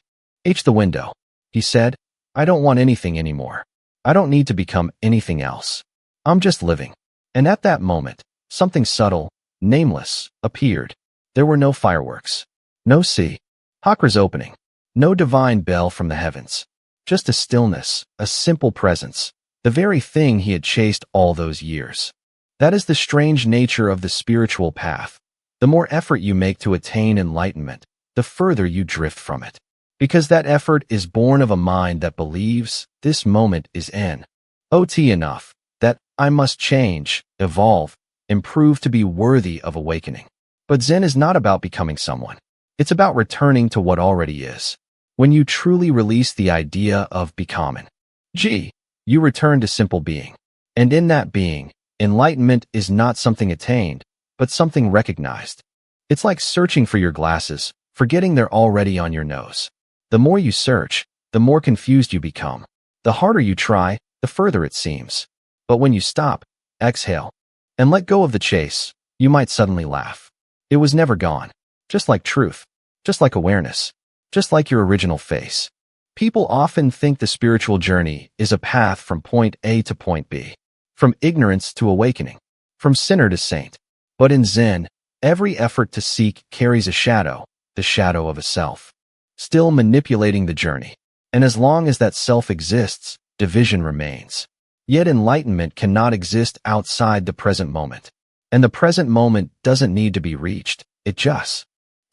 the window. He said, "I don't want anything anymore. I don't need to become anything else. I'm just living." And at that moment, something subtle, nameless, appeared. There were no fireworks, no chakras opening, no divine bell from the heavens. Just a stillness, a simple presence, the very thing he had chased all those years. That is the strange nature of the spiritual path. The more effort you make to attain enlightenment, the further you drift from it. Because that effort is born of a mind that believes this moment is not enough, that I must change, evolve, improve to be worthy of awakening. But Zen is not about becoming someone. It's about returning to what already is. When you truly release the idea of becoming, you return to simple being. And in that being, enlightenment is not something attained, but something recognized. It's like searching for your glasses, forgetting they're already on your nose. The more you search, the more confused you become. The harder you try, the further it seems. But when you stop, exhale, and let go of the chase, you might suddenly laugh. It was never gone. Just like truth, just like awareness, just like your original face. People often think the spiritual journey is a path from point A to point B, from ignorance to awakening, from sinner to saint. But in Zen, every effort to seek carries a shadow, the shadow of a self, still manipulating the journey. And as long as that self exists, division remains. Yet enlightenment cannot exist outside the present moment. And the present moment doesn't need to be reached, it just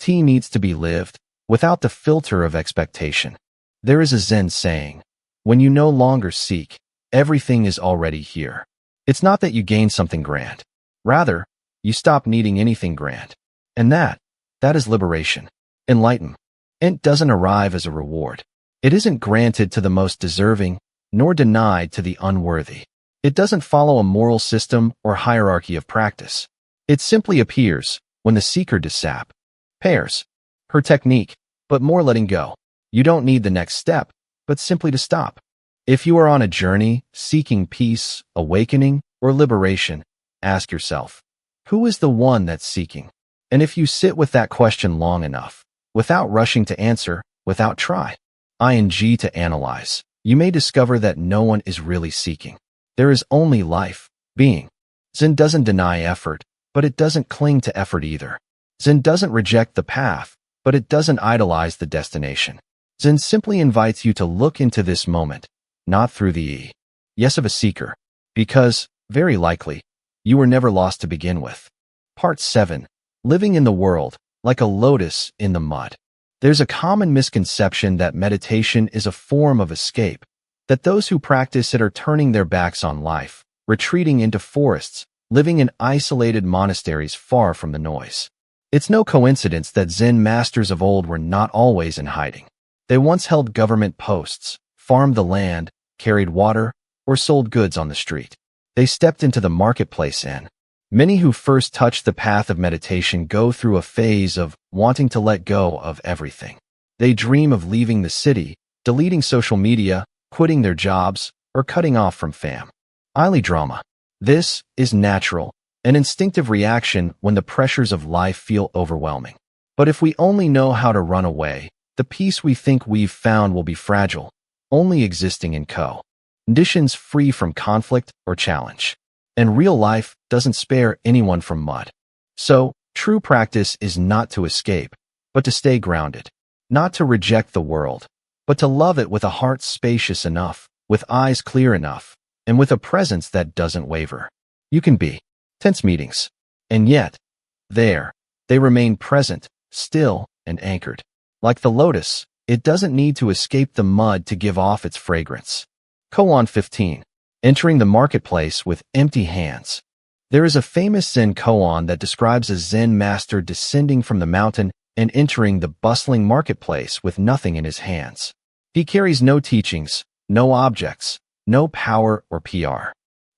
needs to be lived, without the filter of expectation. There is a Zen saying, when you no longer seek, everything is already here. It's not that you gain something grand. Rather, you stop needing anything grand. And that is liberation. Enlightenment doesn't arrive as a reward. It isn't granted to the most deserving, nor denied to the unworthy. It doesn't follow a moral system or hierarchy of practice. It simply appears when the seeker pairs her technique, but more letting go. You don't need the next step, but simply to stop. If you are on a journey seeking peace, awakening, or liberation, ask yourself, who is the one that's seeking? And if you sit with that question long enough, without rushing to answer, without to analyze, you may discover that no one is really seeking. There is only life, being. Zen doesn't deny effort, but it doesn't cling to effort either. Zen doesn't reject the path, but it doesn't idolize the destination. Zen simply invites you to look into this moment, not through the yes of a seeker, because, very likely, you were never lost to begin with. Part 7. Living in the world, like a lotus in the mud. There's a common misconception that meditation is a form of escape, that those who practice it are turning their backs on life, retreating into forests, living in isolated monasteries far from the noise. It's no coincidence that Zen masters of old were not always in hiding. They once held government posts, farmed the land, carried water, or sold goods on the street. They stepped into the marketplace and many who first touch the path of meditation go through a phase of wanting to let go of everything. They dream of leaving the city, deleting social media, quitting their jobs, or cutting off from fam. Drama. This is natural, an instinctive reaction when the pressures of life feel overwhelming. But if we only know how to run away, the peace we think we've found will be fragile, only existing in conditions free from conflict or challenge. And real life doesn't spare anyone from mud. So, true practice is not to escape, but to stay grounded. Not to reject the world, but to love it with a heart spacious enough, with eyes clear enough, and with a presence that doesn't waver. You can be tense meetings, and yet, there, they remain present, still, and anchored. Like the lotus, it doesn't need to escape the mud to give off its fragrance. Koan 15. Entering the marketplace with empty hands. There is a famous Zen Koan that describes a Zen master descending from the mountain and entering the bustling marketplace with nothing in his hands. He carries no teachings, no objects, no power or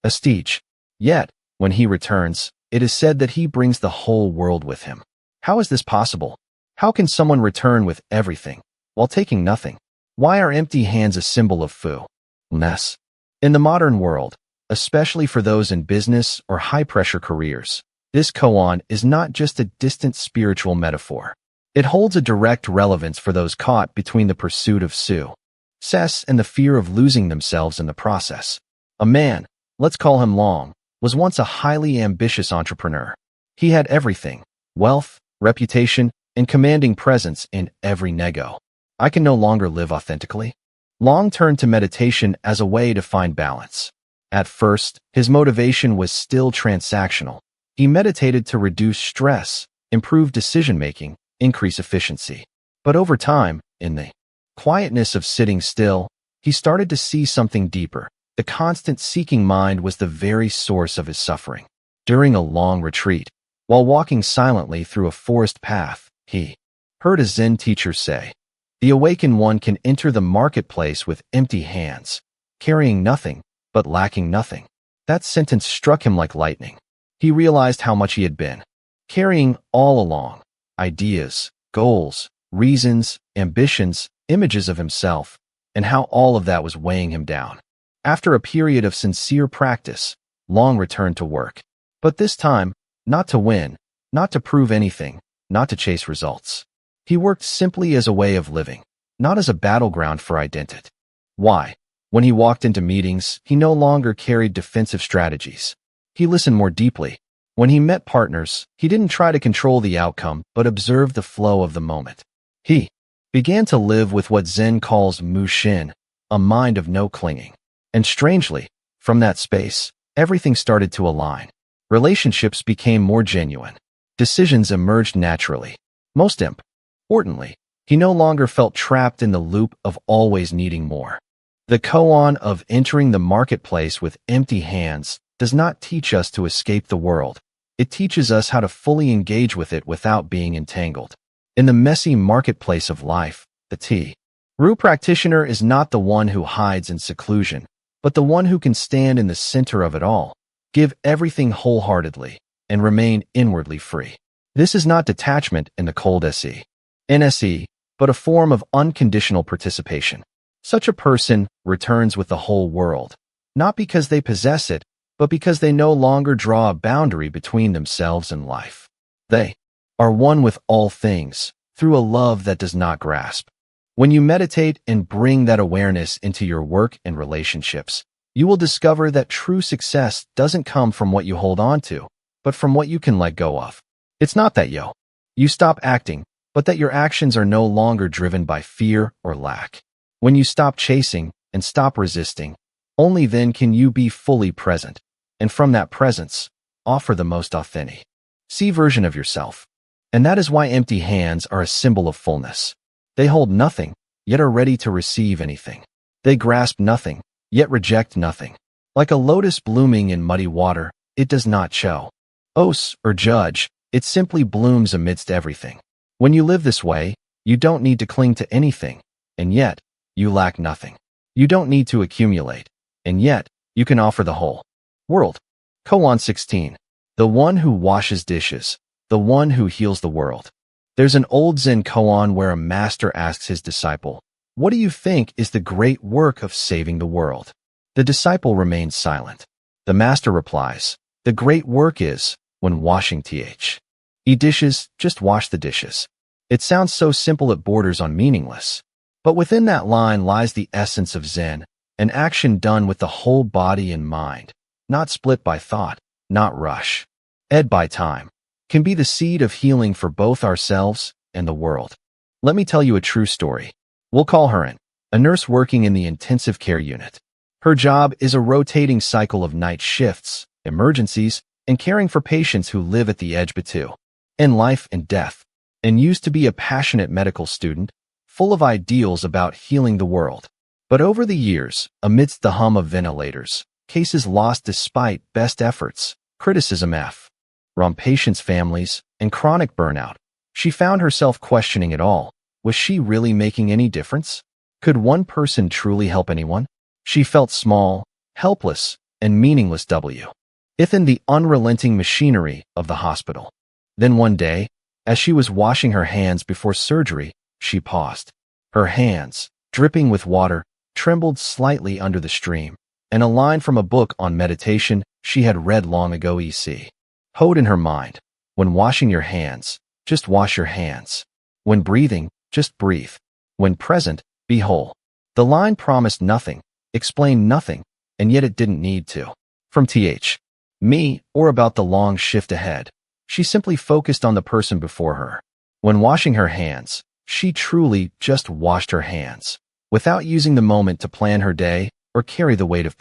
prestige. Yet, when he returns, it is said that he brings the whole world with him. How is this possible? How can someone return with everything, while taking nothing? Why are empty hands a symbol of fullness? In the modern world, especially for those in business or high-pressure careers, this koan is not just a distant spiritual metaphor. It holds a direct relevance for those caught between the pursuit of success and the fear of losing themselves in the process. A man, let's call him Long, was once a highly ambitious entrepreneur. He had everything: wealth, reputation, and commanding presence in every nego. I can no longer live authentically. Long turned to meditation as a way to find balance. At first, his motivation was still transactional. He meditated to reduce stress, improve decision-making, increase efficiency. But over time, in the quietness of sitting still, he started to see something deeper. The constant seeking mind was the very source of his suffering. During a long retreat, while walking silently through a forest path, he heard a Zen teacher say, "The awakened one can enter the marketplace with empty hands, carrying nothing, but lacking nothing." That sentence struck him like lightning. He realized how much he had been carrying all along: ideas, goals, reasons, ambitions, images of himself, and how all of that was weighing him down. After a period of sincere practice, Long returned to work. But this time, not to win, not to prove anything, not to chase results. He worked simply as a way of living, not as a battleground for identity. Why? When he walked into meetings, he no longer carried defensive strategies. He listened more deeply. When he met partners, he didn't try to control the outcome, but observed the flow of the moment. He began to live with what Zen calls mushin, a mind of no clinging. And strangely, from that space, everything started to align. Relationships became more genuine. Decisions emerged naturally. Most importantly, he no longer felt trapped in the loop of always needing more. The koan of entering the marketplace with empty hands does not teach us to escape the world. It teaches us how to fully engage with it without being entangled. In the messy marketplace of life, the true practitioner is not the one who hides in seclusion, but the one who can stand in the center of it all, give everything wholeheartedly, and remain inwardly free. This is not detachment in the cold NSE, but a form of unconditional participation. Such a person returns with the whole world, not because they possess it, but because they no longer draw a boundary between themselves and life. They are one with all things, through a love that does not grasp. When you meditate and bring that awareness into your work and relationships, you will discover that true success doesn't come from what you hold on to, but from what you can let go of. It's not that you stop acting, but that your actions are no longer driven by fear or lack. When you stop chasing and stop resisting, only then can you be fully present, and from that presence, offer the most authentic version of yourself. And that is why empty hands are a symbol of fullness. They hold nothing, yet are ready to receive anything. They grasp nothing, yet reject nothing. Like a lotus blooming in muddy water, it does not choose or judge, it simply blooms amidst everything. When you live this way, you don't need to cling to anything, and yet, you lack nothing. You don't need to accumulate, and yet, you can offer the whole world. Koan 16. The one who washes dishes, the one who heals the world. There's an old Zen Koan where a master asks his disciple, "What do you think is the great work of saving the world?" The disciple remains silent. The master replies, "The great work is, when washing dishes, just wash the dishes." It sounds so simple it borders on meaningless. But within that line lies the essence of Zen, an action done with the whole body and mind, not split by thought, not rush, ed by time, can be the seed of healing for both ourselves and the world. Let me tell you a true story. We'll call her a nurse working in the intensive care unit. Her job is a rotating cycle of night shifts, emergencies, and caring for patients who live at the edge between life and death, and used to be a passionate medical student, full of ideals about healing the world. But over the years, amidst the hum of ventilators, cases lost despite best efforts, criticism from patients' families, and chronic burnout, she found herself questioning it all. Was she really making any difference? Could one person truly help anyone? She felt small, helpless, and meaningless within the unrelenting machinery of the hospital. Then one day, as she was washing her hands before surgery, she paused. Her hands, dripping with water, trembled slightly under the stream, and a line from a book on meditation she had read long ago hold in her mind. When washing your hands, just wash your hands. When breathing, just breathe. When present, be whole. The line promised nothing, explained nothing, and yet it didn't need to. From me, or about the long shift ahead. She simply focused on the person before her. When washing her hands, she truly just washed her hands, without using the moment to plan her day or carry the weight of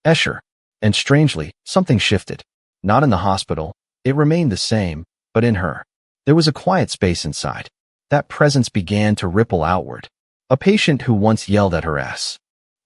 Escher. And strangely, something shifted. Not in the hospital, it remained the same, but in her. There was a quiet space inside. That presence began to ripple outward. A patient who once yelled at her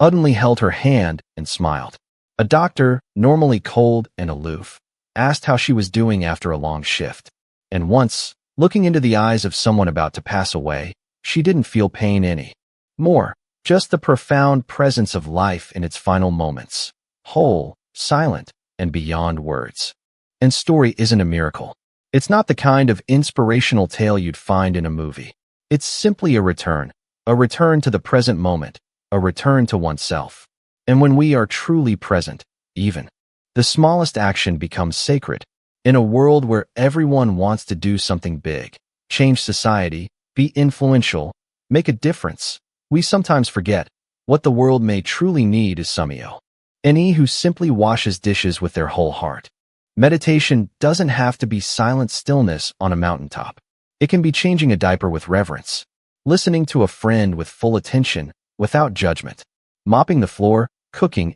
suddenly held her hand and smiled. A doctor, normally cold and aloof, asked how she was doing after a long shift. And once, looking into the eyes of someone about to pass away, she didn't feel pain any more, just the profound presence of life in its final moments, whole, silent, and beyond words. And story isn't a miracle. It's not the kind of inspirational tale you'd find in a movie. It's simply a return to the present moment, a return to oneself. And when we are truly present, even the smallest action becomes sacred. In a world where everyone wants to do something big, change society, be influential, make a difference, we sometimes forget what the world may truly need is someone who simply washes dishes with their whole heart. Meditation doesn't have to be silent stillness on a mountaintop. It can be changing a diaper with reverence, listening to a friend with full attention, without judgment, mopping the floor, cooking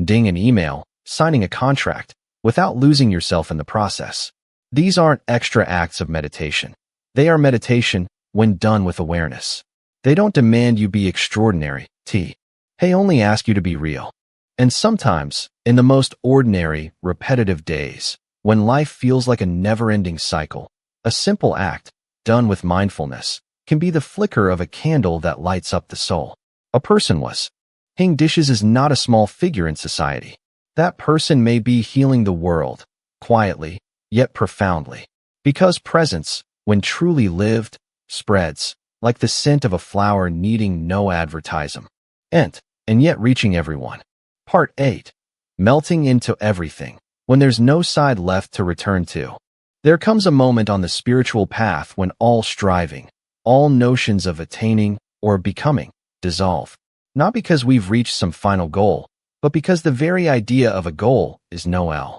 ding an email, signing a contract, without losing yourself in the process. These aren't extra acts of meditation. They are meditation when done with awareness. They don't demand you be extraordinary, they only ask you to be real. And sometimes, in the most ordinary, repetitive days, when life feels like a never-ending cycle, a simple act, done with mindfulness, can be the flicker of a candle that lights up the soul. A person washing dishes is not a small figure in society. That person may be healing the world, quietly, yet profoundly. Because presence, when truly lived, spreads, like the scent of a flower needing no advertisement. And yet reaching everyone. Part 8. Melting into everything. When there's no side left to return to. There comes a moment on the spiritual path when all striving, all notions of attaining or becoming, dissolve. Not because we've reached some final goal, but because the very idea of a goal is no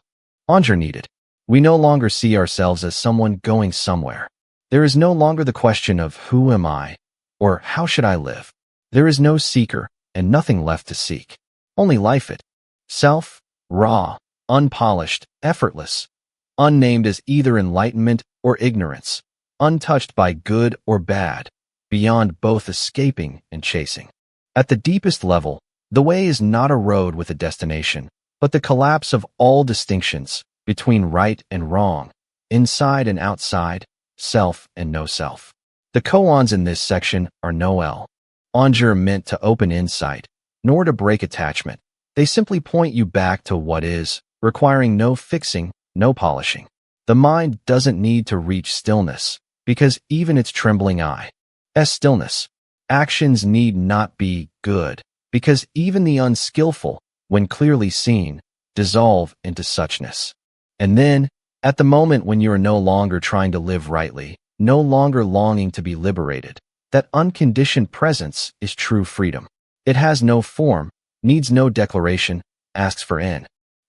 longer needed. We no longer see ourselves as someone going somewhere. There is no longer the question of who am I or how should I live. There is no seeker and nothing left to seek. Only life itself, raw, unpolished, effortless, unnamed as either enlightenment or ignorance, untouched by good or bad, beyond both escaping and chasing. At the deepest level, the way is not a road with a destination, but the collapse of all distinctions between right and wrong, inside and outside, self and no self. The koans in this section are no anjur meant to open insight, nor to break attachment. They simply point you back to what is, requiring no fixing, no polishing. The mind doesn't need to reach stillness, because even its trembling eye's stillness. Actions need not be good, because even the unskillful, when clearly seen, dissolve into suchness. And then, at the moment when you are no longer trying to live rightly, no longer longing to be liberated, that unconditioned presence is true freedom. It has no form, needs no declaration, asks for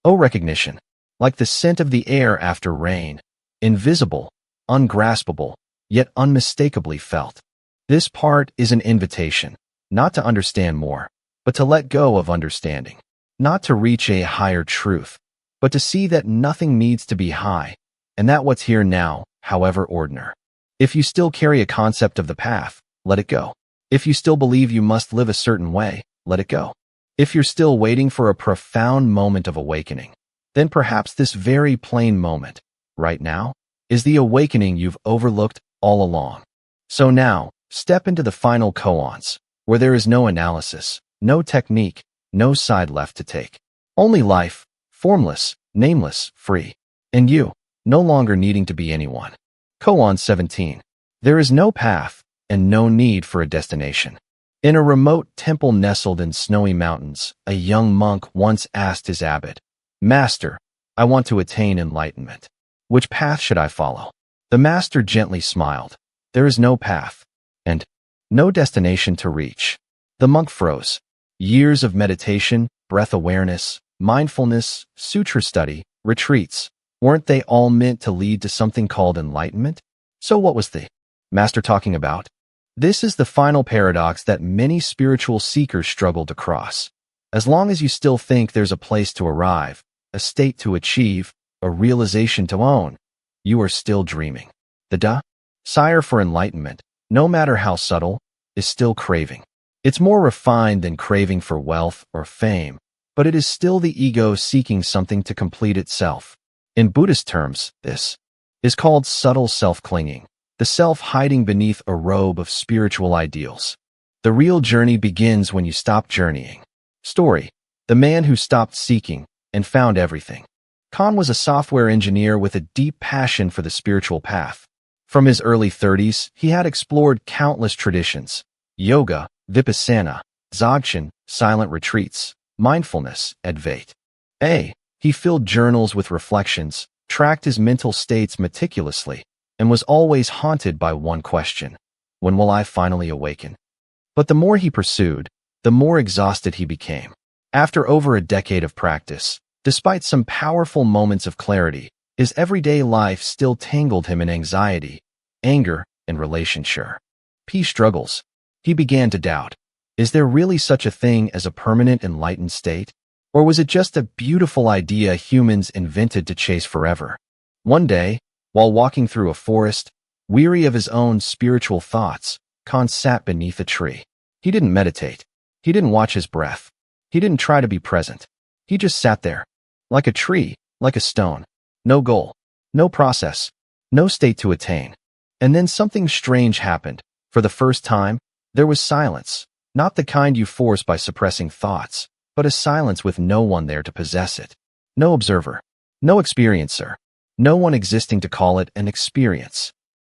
recognition. Like the scent of the air after rain, invisible, ungraspable, yet unmistakably felt. This part is an invitation, not to understand more, but to let go of understanding. Not to reach a higher truth, but to see that nothing needs to be high, and that what's here now, however ordinary. If you still carry a concept of the path, let it go. If you still believe you must live a certain way, let it go. If you're still waiting for a profound moment of awakening, then perhaps this very plain moment, right now, is the awakening you've overlooked all along. So now, step into the final koans, where there is no analysis, no technique, no side left to take. Only life, formless, nameless, free. And you, no longer needing to be anyone. Koan 17. There is no path, and no need for a destination. In a remote temple nestled in snowy mountains, a young monk once asked his abbot, "Master, I want to attain enlightenment. Which path should I follow?" The master gently smiled. There is no path, and no destination to reach. The monk froze. Years of meditation, breath awareness, mindfulness, sutra study, retreats, weren't they all meant to lead to something called enlightenment? So what was the master talking about? This is the final paradox that many spiritual seekers struggle to cross. As long as you still think there's a place to arrive, a state to achieve, a realization to own, you are still dreaming. The desire for enlightenment, no matter how subtle, is still craving. It's more refined than craving for wealth or fame, but it is still the ego seeking something to complete itself. In Buddhist terms, this is called subtle self-clinging, the self hiding beneath a robe of spiritual ideals. The real journey begins when you stop journeying. Story: the man who stopped seeking and found everything. Koan was a software engineer with a deep passion for the spiritual path. From his early 30s, he had explored countless traditions: yoga, vipassana, dzogchen, silent retreats, mindfulness, Advaita. He filled journals with reflections, tracked his mental states meticulously, and was always haunted by one question: when will I finally awaken? But the more he pursued, the more exhausted he became. After over a decade of practice, despite some powerful moments of clarity, his everyday life still tangled him in anxiety, anger, and relationship struggles. He began to doubt, is there really such a thing as a permanent enlightened state? Or was it just a beautiful idea humans invented to chase forever? One day, while walking through a forest, weary of his own spiritual thoughts, Koan sat beneath a tree. He didn't meditate. He didn't watch his breath. He didn't try to be present. He just sat there, like a tree, like a stone. No goal, no process, no state to attain. And then something strange happened. For the first time, there was silence, not the kind you force by suppressing thoughts, but a silence with no one there to possess it. No observer, no experiencer, no one existing to call it an experience.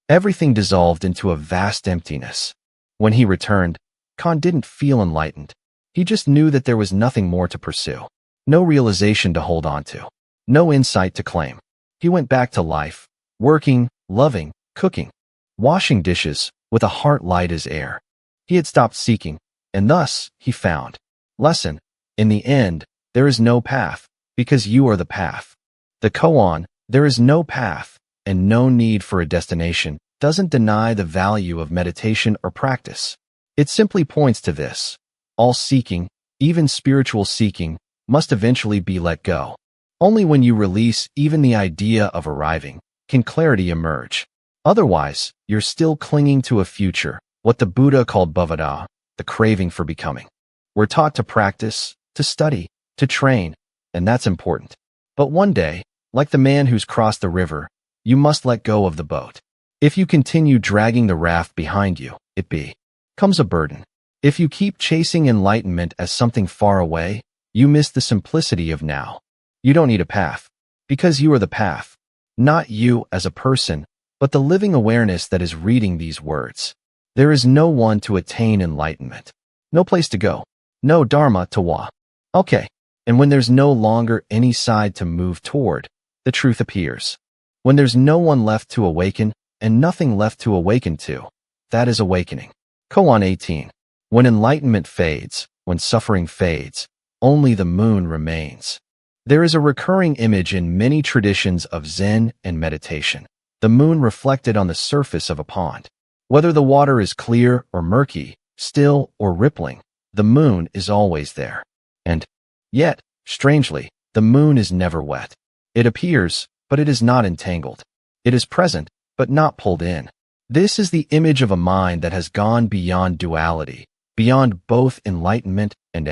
Everything dissolved into a vast emptiness. When he returned, Koan didn't feel enlightened. He just knew that there was nothing more to pursue. No realization to hold on to. No insight to claim. He went back to life, working, loving, cooking, washing dishes, with a heart light as air. He had stopped seeking, and thus, he found. Lesson: in the end, there is no path, because you are the path. The koan: there is no path, and no need for a destination, doesn't deny the value of meditation or practice. It simply points to this. All seeking, even spiritual seeking, must eventually be let go. Only when you release even the idea of arriving can clarity emerge. Otherwise, you're still clinging to a future, what the Buddha called bhavada, the craving for becoming. We're taught to practice, to study, to train, and that's important. But one day, like the man who's crossed the river, you must let go of the boat. If you continue dragging the raft behind you, it becomes a burden. If you keep chasing enlightenment as something far away, you miss the simplicity of now. You don't need a path, because you are the path. Not you as a person, but the living awareness that is reading these words. There is no one to attain enlightenment. No place to go. No dharma to walk. Okay. And when there's no longer any side to move toward, the truth appears. When there's no one left to awaken and nothing left to awaken to, that is awakening. Koan 18. When enlightenment fades, when suffering fades, only the moon remains. There is a recurring image in many traditions of Zen and meditation. The moon reflected on the surface of a pond. Whether the water is clear or murky, still or rippling, the moon is always there. And yet, strangely, the moon is never wet. It appears, but it is not entangled. It is present, but not pulled in. This is the image of a mind that has gone beyond duality, beyond both enlightenment and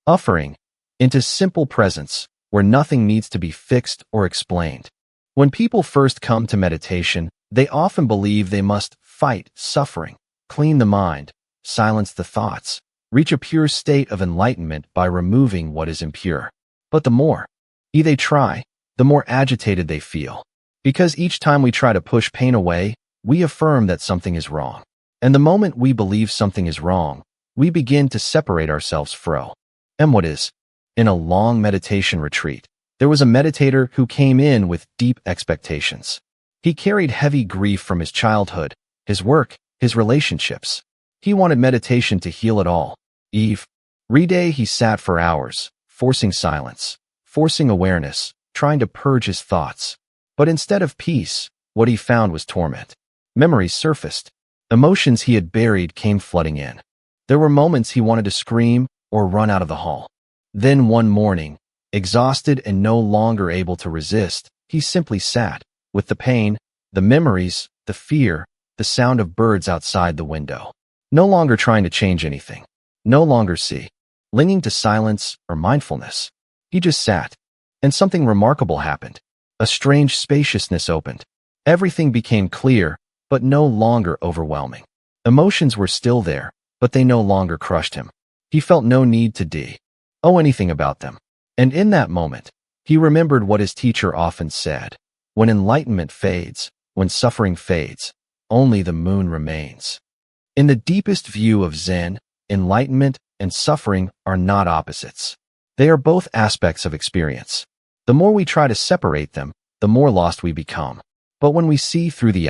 suffering, into simple presence, where nothing needs to be fixed or explained. When people first come to meditation, they often believe they must fight suffering, clean the mind, silence the thoughts, reach a pure state of enlightenment by removing what is impure. But the more they try, the more agitated they feel. Because each time we try to push pain away, we affirm that something is wrong. And the moment we believe something is wrong, we begin to separate ourselves from what is. In a long meditation retreat, there was a meditator who came in with deep expectations. He carried heavy grief from his childhood, his work, his relationships. He wanted meditation to heal it all. Every day he sat for hours, forcing silence, forcing awareness, trying to purge his thoughts. But instead of peace, what he found was torment. Memories surfaced. Emotions he had buried came flooding in. There were moments he wanted to scream or run out of the hall. Then one morning, exhausted and no longer able to resist, he simply sat, with the pain, the memories, the fear, the sound of birds outside the window. No longer trying to change anything. No longer clinging to silence or mindfulness. He just sat. And something remarkable happened. A strange spaciousness opened. Everything became clear, but no longer overwhelming. Emotions were still there, but they no longer crushed him. He felt no need to owe anything about them. And in that moment, he remembered what his teacher often said. When enlightenment fades, when suffering fades, only the moon remains. In the deepest view of Zen, enlightenment and suffering are not opposites. They are both aspects of experience. The more we try to separate them, the more lost we become. But when we see through the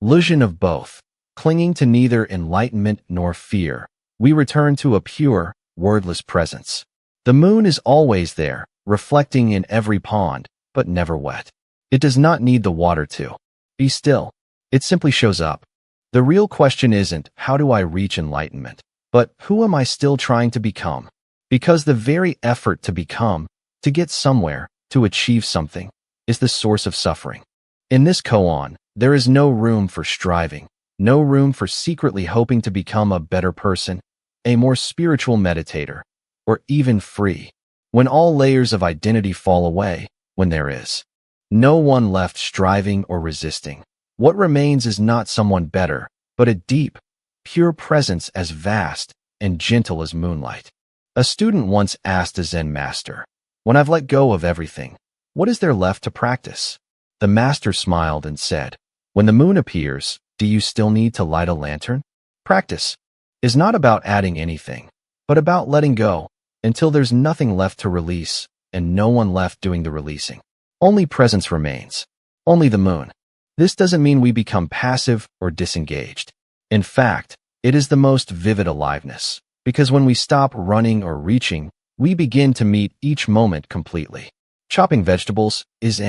illusion of both, clinging to neither enlightenment nor fear, we return to a pure, wordless presence. The moon is always there, reflecting in every pond, but never wet. It does not need the water to be still. It simply shows up. The real question isn't, how do I reach enlightenment? But who am I still trying to become? Because the very effort to become, to get somewhere, to achieve something, is the source of suffering. In this koan, there is no room for striving, no room for secretly hoping to become a better person, a more spiritual meditator, or even free. When all layers of identity fall away, when there is no one left striving or resisting, what remains is not someone better, but a deep, pure presence as vast and gentle as moonlight. A student once asked a Zen master, "When I've let go of everything, what is there left to practice?" The master smiled and said, "When the moon appears, do you still need to light a lantern?" Practice is not about adding anything, but about letting go until there's nothing left to release and no one left doing the releasing. Only presence remains. Only the moon. This doesn't mean we become passive or disengaged. In fact, it is the most vivid aliveness, because when we stop running or reaching, we begin to meet each moment completely. Chopping vegetables is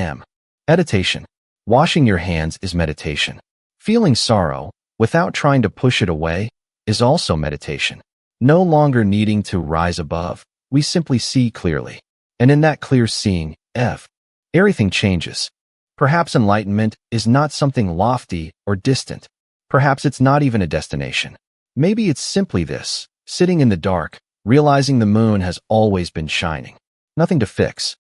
meditation. Washing your hands is meditation. Feeling sorrow, without trying to push it away, is also meditation. No longer needing to rise above, we simply see clearly. And in that clear seeing, everything changes. Perhaps enlightenment is not something lofty or distant. Perhaps it's not even a destination. Maybe it's simply this, sitting in the dark, realizing the moon has always been shining. Nothing to fix.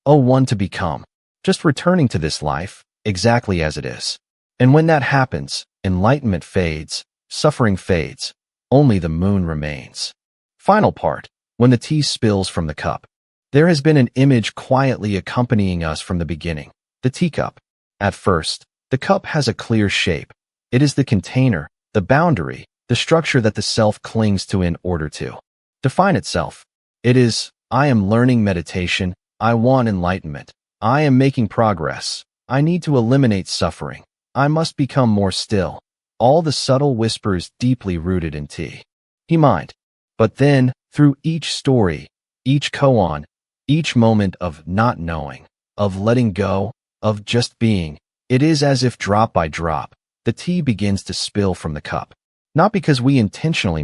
One to become. Just returning to this life, exactly as it is. And when that happens, enlightenment fades, suffering fades, only the moon remains. Final part, when the tea spills from the cup. There has been an image quietly accompanying us from the beginning, the teacup. At first, the cup has a clear shape. It is the container, the boundary, the structure that the self clings to in order to define itself. It is, I am learning meditation, I want enlightenment, I am making progress, I need to eliminate suffering, I must become more still. All the subtle whispers deeply rooted in tea. Mind. But then, through each story, each koan, each moment of not knowing, of letting go, of just being, it is as if drop by drop, the tea begins to spill from the cup. Not because we intentionally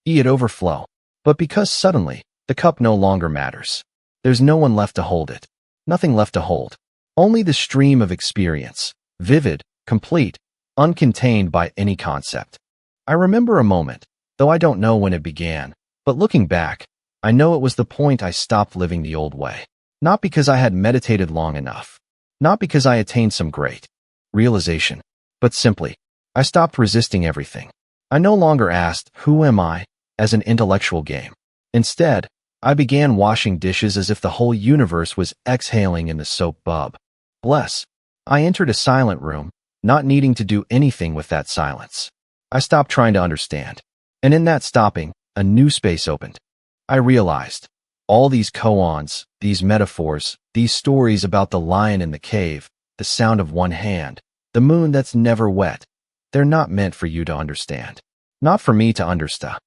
it overflow, but because suddenly, the cup no longer matters. There's no one left to hold it. Nothing left to hold. Only the stream of experience, vivid, complete, uncontained by any concept. I remember a moment, though I don't know when it began, but looking back, I know it was the point I stopped living the old way. Not because I had meditated long enough. Not because I attained some great realization, but simply, I stopped resisting everything. I no longer asked, who am I, as an intellectual game. Instead, I began washing dishes as if the whole universe was exhaling in the soap bub. Bless. I entered a silent room, not needing to do anything with that silence. I stopped trying to understand. And in that stopping, a new space opened. I realized, all these koans, these metaphors, these stories about the lion in the cave, the sound of one hand, the moon that's never wet, they're not meant for you to understand. Not for me to understand.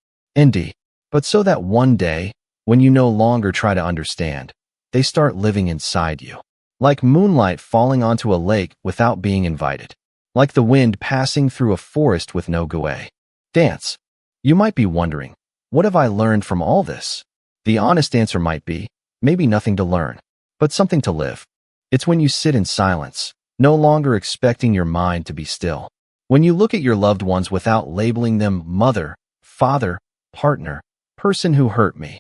But so that one day, when you no longer try to understand, they start living inside you. Like moonlight falling onto a lake without being invited. Like the wind passing through a forest with no dance. You might be wondering, what have I learned from all this? The honest answer might be, maybe nothing to learn, but something to live. It's when you sit in silence, no longer expecting your mind to be still. When you look at your loved ones without labeling them mother, father, partner, person who hurt me,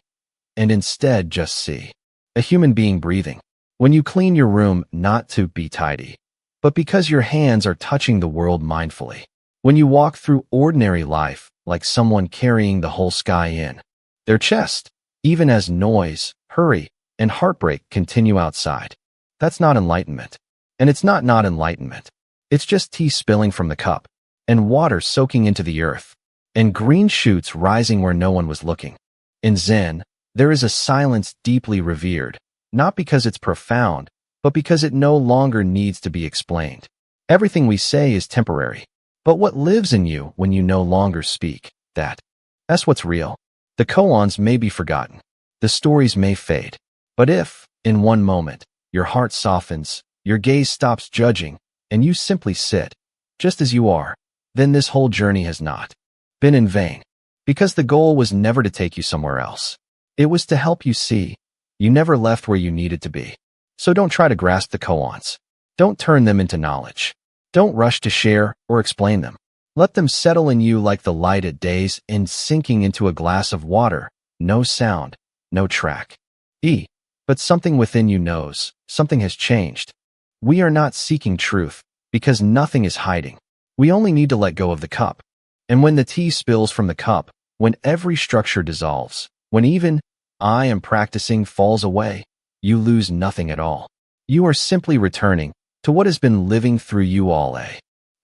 and instead just see a human being breathing. When you clean your room not to be tidy, but because your hands are touching the world mindfully. When you walk through ordinary life like someone carrying the whole sky in their chest, even as noise, hurry, and heartbreak continue outside. That's not enlightenment. And it's not enlightenment. It's just tea spilling from the cup, and water soaking into the earth, and green shoots rising where no one was looking. In Zen, there is a silence deeply revered, not because it's profound, but because it no longer needs to be explained. Everything we say is temporary, but what lives in you when you no longer speak, that's what's real. The koans may be forgotten, the stories may fade, but if, in one moment, your heart softens, your gaze stops judging, and you simply sit, just as you are, then this whole journey has not been in vain. Because the goal was never to take you somewhere else. It was to help you see. You never left where you needed to be. So don't try to grasp the koans. Don't turn them into knowledge. Don't rush to share or explain them. Let them settle in you like the light at days in sinking into a glass of water. No sound, no track. But something within you knows, something has changed. We are not seeking truth, because nothing is hiding. We only need to let go of the cup. And when the tea spills from the cup, when every structure dissolves, when even I am practicing falls away, you lose nothing at all. You are simply returning to what has been living through you all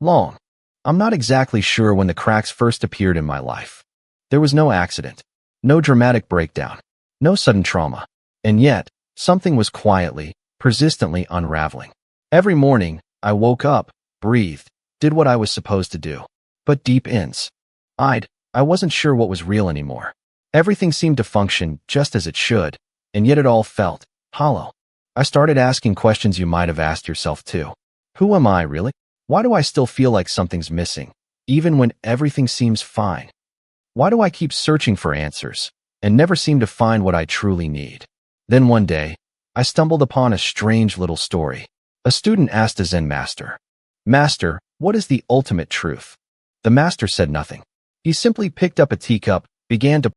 along. I'm not exactly sure when the cracks first appeared in my life. There was no accident, no dramatic breakdown, no sudden trauma. And yet, something was quietly, persistently unraveling. Every morning, I woke up, breathed, did what I was supposed to do. But deep inside, I wasn't sure what was real anymore. Everything seemed to function just as it should, and yet it all felt hollow. I started asking questions you might have asked yourself too. Who am I really? Why do I still feel like something's missing, even when everything seems fine? Why do I keep searching for answers and never seem to find what I truly need? Then one day, I stumbled upon a strange little story. A student asked a Zen master, "Master, what is the ultimate truth?" The master said nothing. He simply picked up a teacup, began to